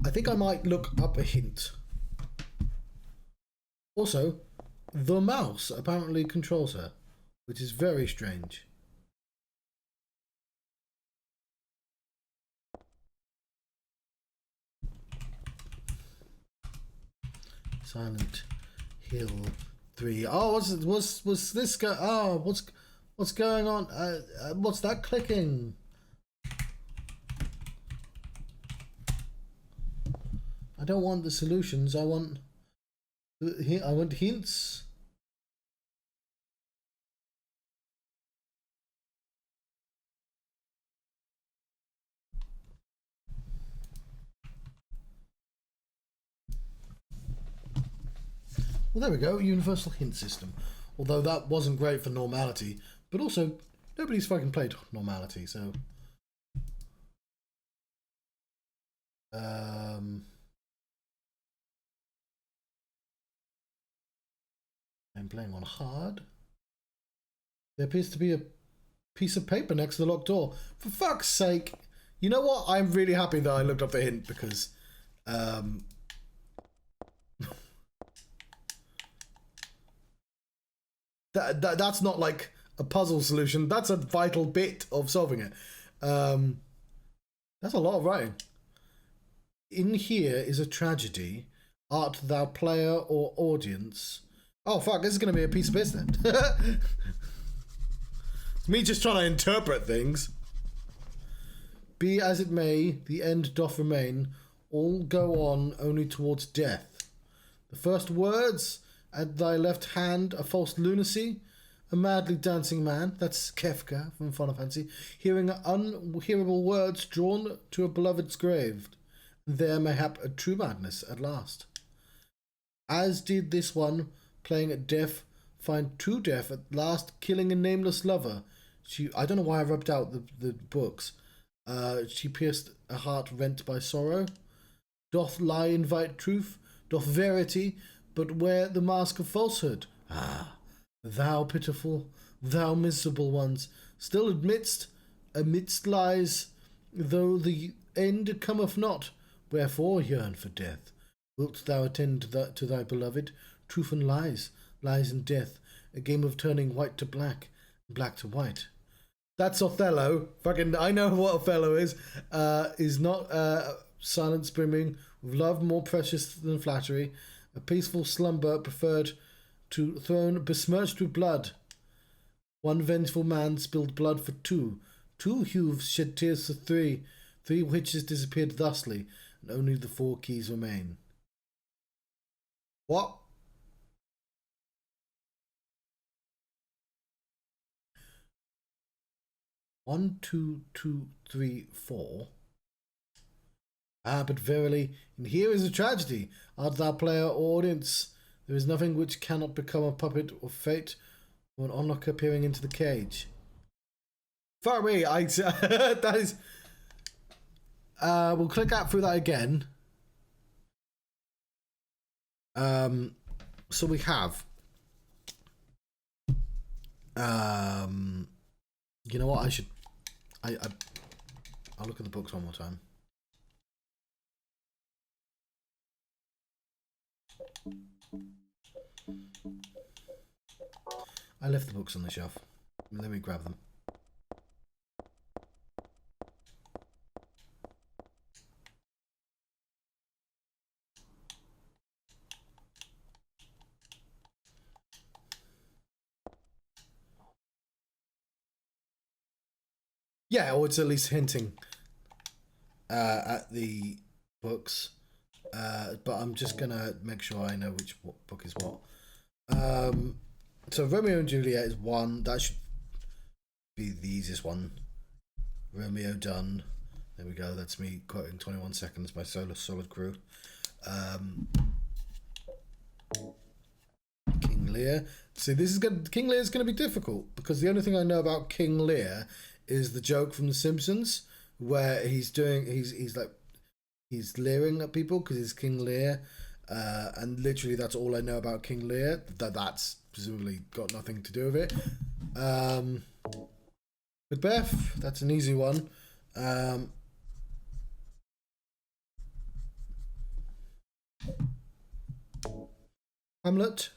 I think I might look up a hint. Also, the mouse apparently controls her, which is very strange. Silent Hill 3. Oh, what's this go? Oh, what's going on? What's that clicking? I don't want the solutions. I want hints. Well, there we go. Universal hint system. Although that wasn't great for normality, but also nobody's fucking played normality, so. I'm playing on hard. There appears to be a piece of paper next to the locked door. For fuck's sake! You know what? I'm really happy that I looked up the hint because that's not like a puzzle solution. That's a vital bit of solving it. That's a lot of writing. In here is a tragedy. Art thou player or audience? Oh fuck, this is gonna be a piece of piss then. Me just trying to interpret things. Be as it may, the end doth remain. All go on only towards death. The first words at thy left hand a false lunacy, a madly dancing man, that's Kefka from Final Fantasy, hearing unhearable words drawn to a beloved's grave. There mayhap a true madness at last. As did this one, playing at death, find true death at last, killing a nameless lover. I don't know why I rubbed out the books. She pierced a heart rent by sorrow. Doth lie invite truth? Doth verity but wear the mask of falsehood? Ah, thou pitiful, thou miserable ones, still amidst lies, though the end cometh not, wherefore yearn for death? Wilt thou attend to thy beloved? Truth and lies, lies and death, a game of turning white to black, black to white. That's Othello. Fucking, I know what Othello is. Is not silence brimming with love more precious than flattery, a peaceful slumber preferred to throne besmirched with blood. One vengeful man spilled blood for two. Two hooves shed tears for three. Three witches disappeared thusly, and only the 4 keys remain. What? One, two, two, three, 4. Ah, but verily, and here is a tragedy. Art thou player or audience? There is nothing which cannot become a puppet of fate, or an onlooker peering into the cage. Fuck me, that is... we'll click out through that again. So we have... you know what, I'll look at the books one more time. I left the books on the shelf. Let me grab them. Yeah, or it's at least hinting at the books. But I'm just gonna make sure I know which book is what. So Romeo and Juliet is 1. That should be the easiest one. Romeo done. There we go. That's me quoting 21 Seconds by Solid Crew. King Lear. See, King Lear is gonna be difficult because the only thing I know about King Lear is the joke from The Simpsons where he's leering at people because he's King Lear, and literally that's all I know about King Lear. That's presumably got nothing to do with it. Macbeth, that's an easy one. Hamlet.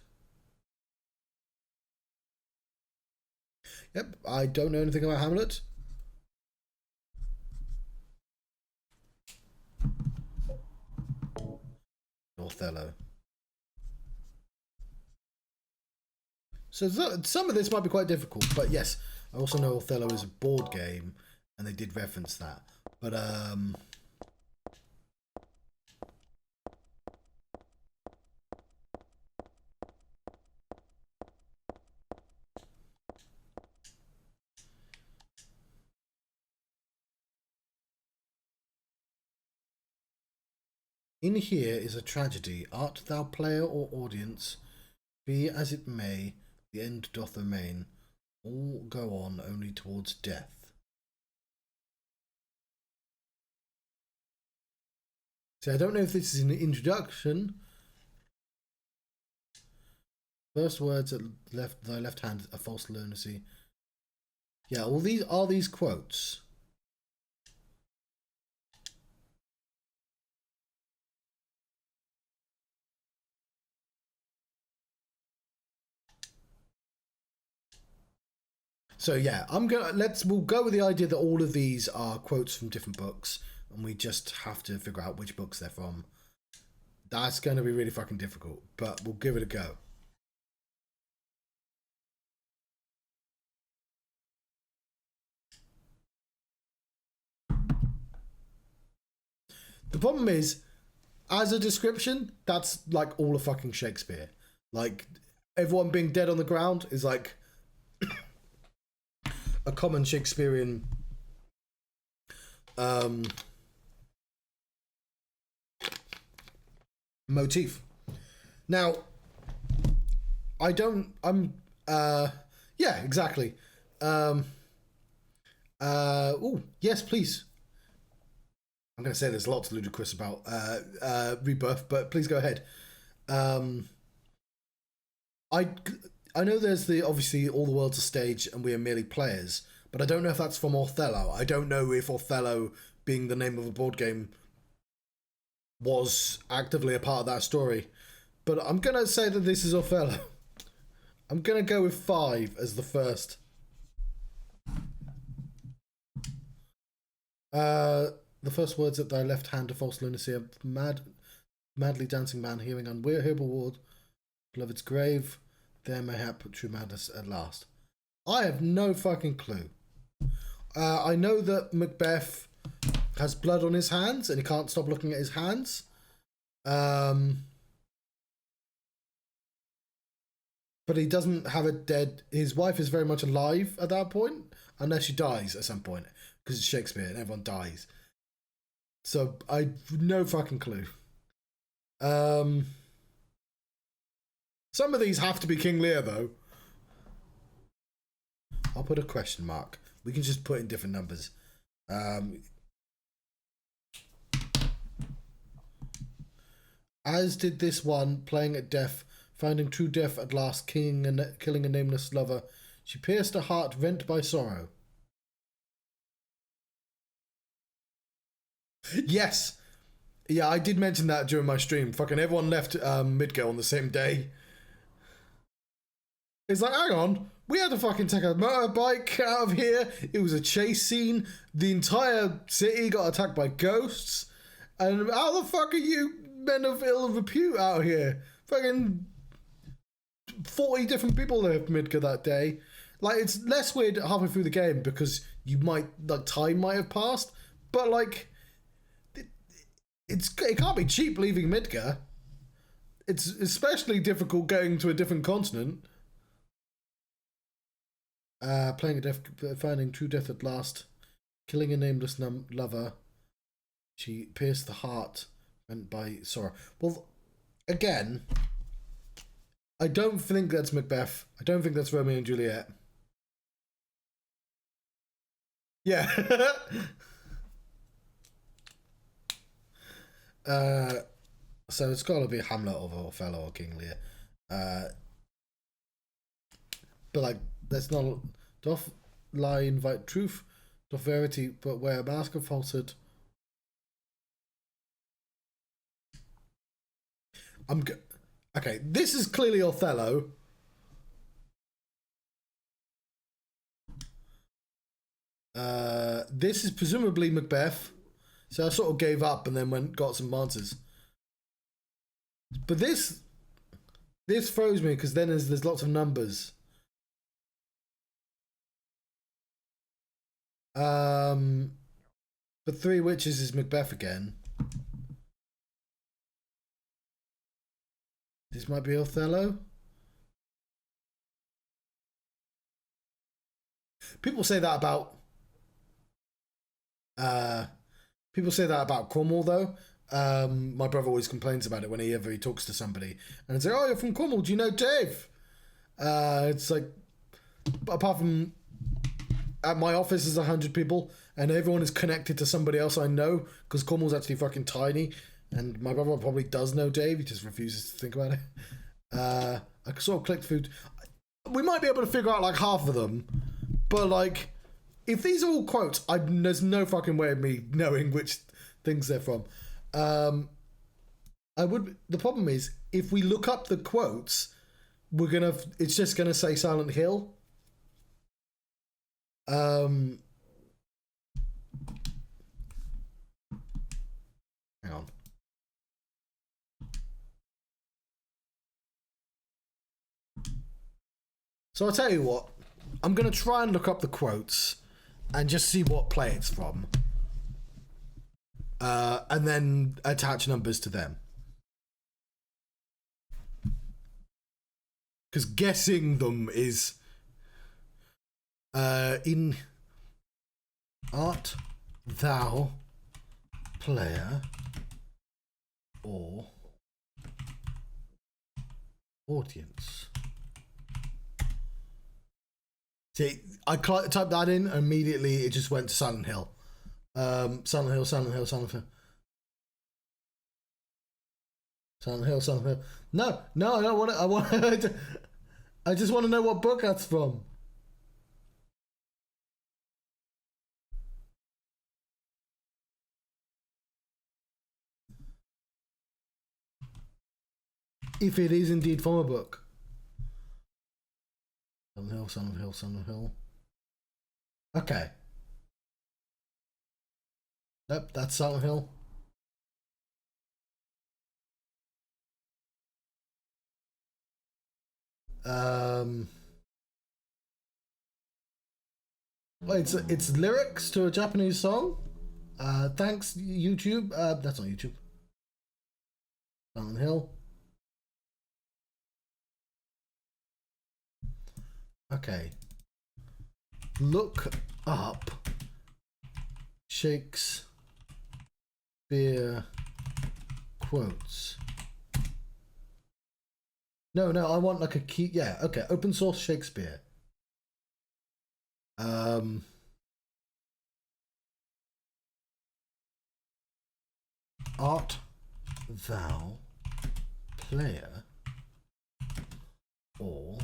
Yep, I don't know anything about Hamlet. Othello. So some of this might be quite difficult, but yes, I also know Othello is a board game, and they did reference that. But in here is a tragedy. Art thou player or audience? Be as it may, the end doth remain. All go on only towards death. So I don't know if this is an introduction. First words at thy left hand, a false lunacy. Yeah, all these are these quotes. So yeah, we'll go with the idea that all of these are quotes from different books, and we just have to figure out which books they're from. That's going to be really fucking difficult, but we'll give it a go. The problem is, as a description, that's like all of fucking Shakespeare. Like, everyone being dead on the ground is like a common Shakespearean motif. Now, yeah, exactly. Oh, yes, please. I'm going to say there's lots ludicrous about Rebirth, but please go ahead. I know there's obviously all the world's a stage and we are merely players, but I don't know if that's from Othello. I don't know if Othello, being the name of a board game, was actively a part of that story. But I'm going to say that this is Othello. I'm going to go with 5 as the first. The first words at thy left hand are false lunacy, a madly dancing man hearing unhearable word, beloved's grave, there mayhap true madness at last. I have no fucking clue. I know that Macbeth has blood on his hands and he can't stop looking at his hands. But he doesn't have a dead... His wife is very much alive at that point, unless she dies at some point, because it's Shakespeare and everyone dies. So I no fucking clue. Some of these have to be King Lear, though. I'll put a question mark. We can just put in different numbers. As did this one, playing at death, finding true death at last, killing a nameless lover. She pierced a heart rent by sorrow. Yes. Yeah, I did mention that during my stream. Fucking everyone left Midgate on the same day. It's like, hang on. We had to fucking take a motorbike out of here. It was a chase scene. The entire city got attacked by ghosts. And how the fuck are you men of ill repute out here? Fucking 40 different people left Midgate that day. Like, it's less weird halfway through the game because you might, like, time might have passed. But, like... It can't be cheap leaving Midgar. It's especially difficult going to a different continent. Playing a death, finding true death at last, killing a nameless lover. She pierced the heart, went by sorrow. Well, again, I don't think that's Macbeth. I don't think that's Romeo and Juliet. Yeah. So it's got to be Hamlet or Othello or King Lear. But like, that's not... Doth lie invite truth, doth verity, but wear a mask of falsehood. Okay, this is clearly Othello. This is presumably Macbeth. So I sort of gave up and then got some answers. But this throws me because then there's lots of numbers. But Three Witches is Macbeth again. This might be Othello. People say that about Cornwall, though. My brother always complains about it whenever he talks to somebody. And it's like, oh, you're from Cornwall. Do you know Dave? It's like, apart from at my office is 100 people and everyone is connected to somebody else I know because Cornwall's actually fucking tiny. And my brother probably does know Dave. He just refuses to think about it. I sort of clicked through. We might be able to figure out like half of them. But like, if these are all quotes, there's no fucking way of me knowing which things they're from. The problem is, if we look up the quotes, it's just gonna say Silent Hill. Hang on. So I'll tell you what, I'm gonna try and look up the quotes and just see what play it's from. and then attach numbers to them. Because guessing them is in art thou player or audience. See, I typed that in, and immediately it just went to Silent Hill. Silent Hill, Silent Hill, Silent Hill. Silent Hill, Silent Hill. No, I don't want it. I just want to know what book that's from. If it is indeed from a book. Silent Hill, Silent Hill, Silent Hill. Okay. Nope, that's Silent Hill. Well, it's lyrics to a Japanese song. Thanks YouTube. That's not YouTube. Silent Hill. Okay. Look up Shakespeare quotes. No, I want like a key. Yeah, okay. Open source Shakespeare. Art thou player or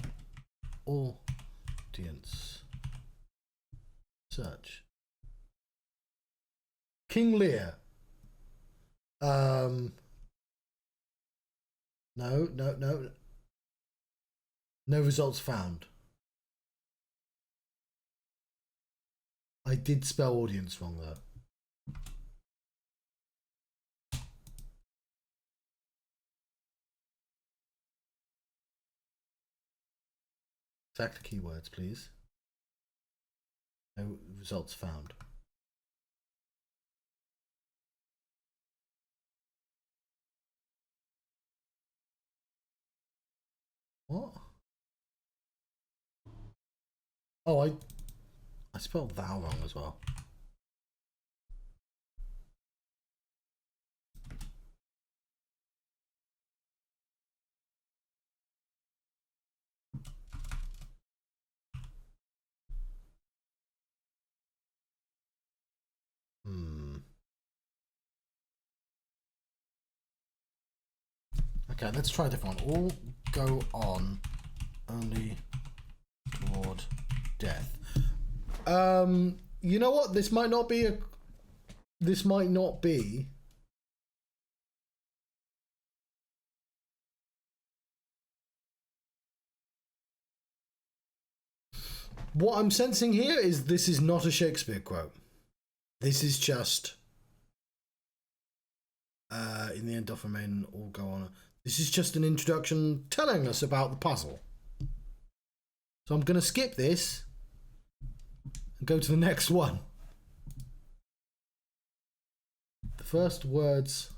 audience? Search. King Lear. No. No results found. I did spell audience wrong though. Exact keywords, please. No results found. What? Oh, I spelled thou wrong as well. Okay, let's try a different one. All go on only toward death. You know what? This might not be. What I'm sensing here is this is not a Shakespeare quote. This is just in the end doth remain all go on. This is just an introduction telling us about the puzzle. So I'm going to skip this and go to the next one. The first words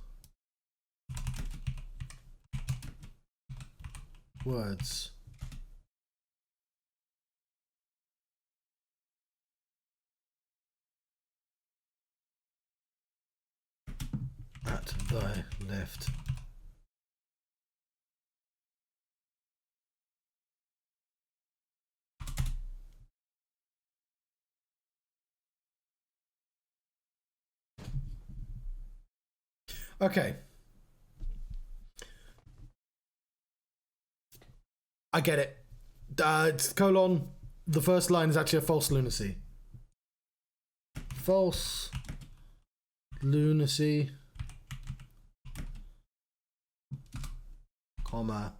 at thy left. Okay. I get it. It's colon. The first line is actually a false lunacy. False lunacy, comma.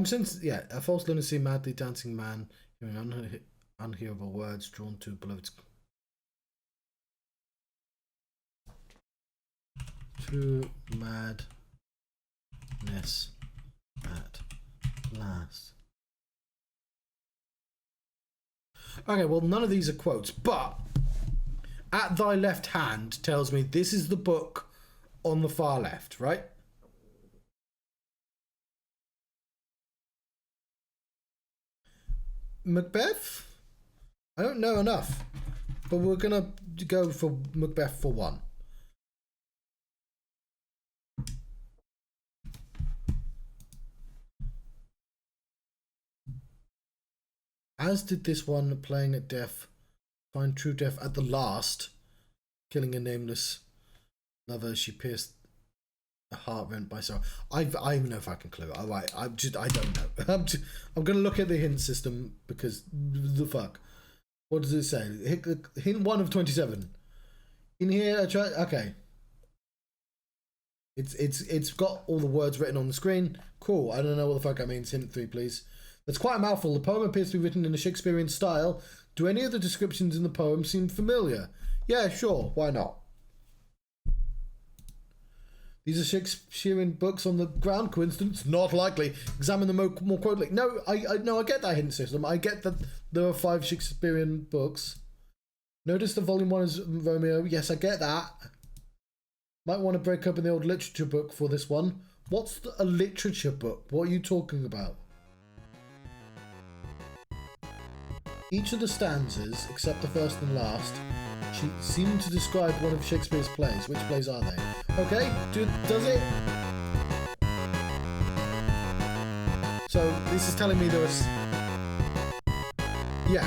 Since a false lunacy, madly dancing man, hearing unhearable words drawn to beloved's. Too mad Ness at last. Okay, well, none of these are quotes, but at thy left hand tells me this is the book on the far left, right? Macbeth? I don't know enough, but we're gonna go for Macbeth for one. As did this one, playing at death, find true death at the last, killing a nameless lover. She pierced a heart rent by sorrow. I don't know if I can clue. All right, I don't know. I'm gonna look at the hint system because the fuck. What does it say? Hint 1 of 27. In here, okay. It's got all the words written on the screen. Cool. I don't know what the fuck that means. Hint 3, please. That's quite a mouthful. The poem appears to be written in a Shakespearean style. Do any of the descriptions in the poem seem familiar? Yeah, sure. Why not? These are Shakespearean books on the ground. Coincidence? Not likely. Examine them more closely. No, I get that hint system. I get that there are 5 Shakespearean books. Notice the volume 1 is Romeo. Yes, I get that. Might want to break up in the old literature book for this one. What's a literature book? What are you talking about? Each of the stanzas, except the first and last, seem to describe one of Shakespeare's plays. Which plays are they? Okay, does it? So this is telling me there was... Yeah,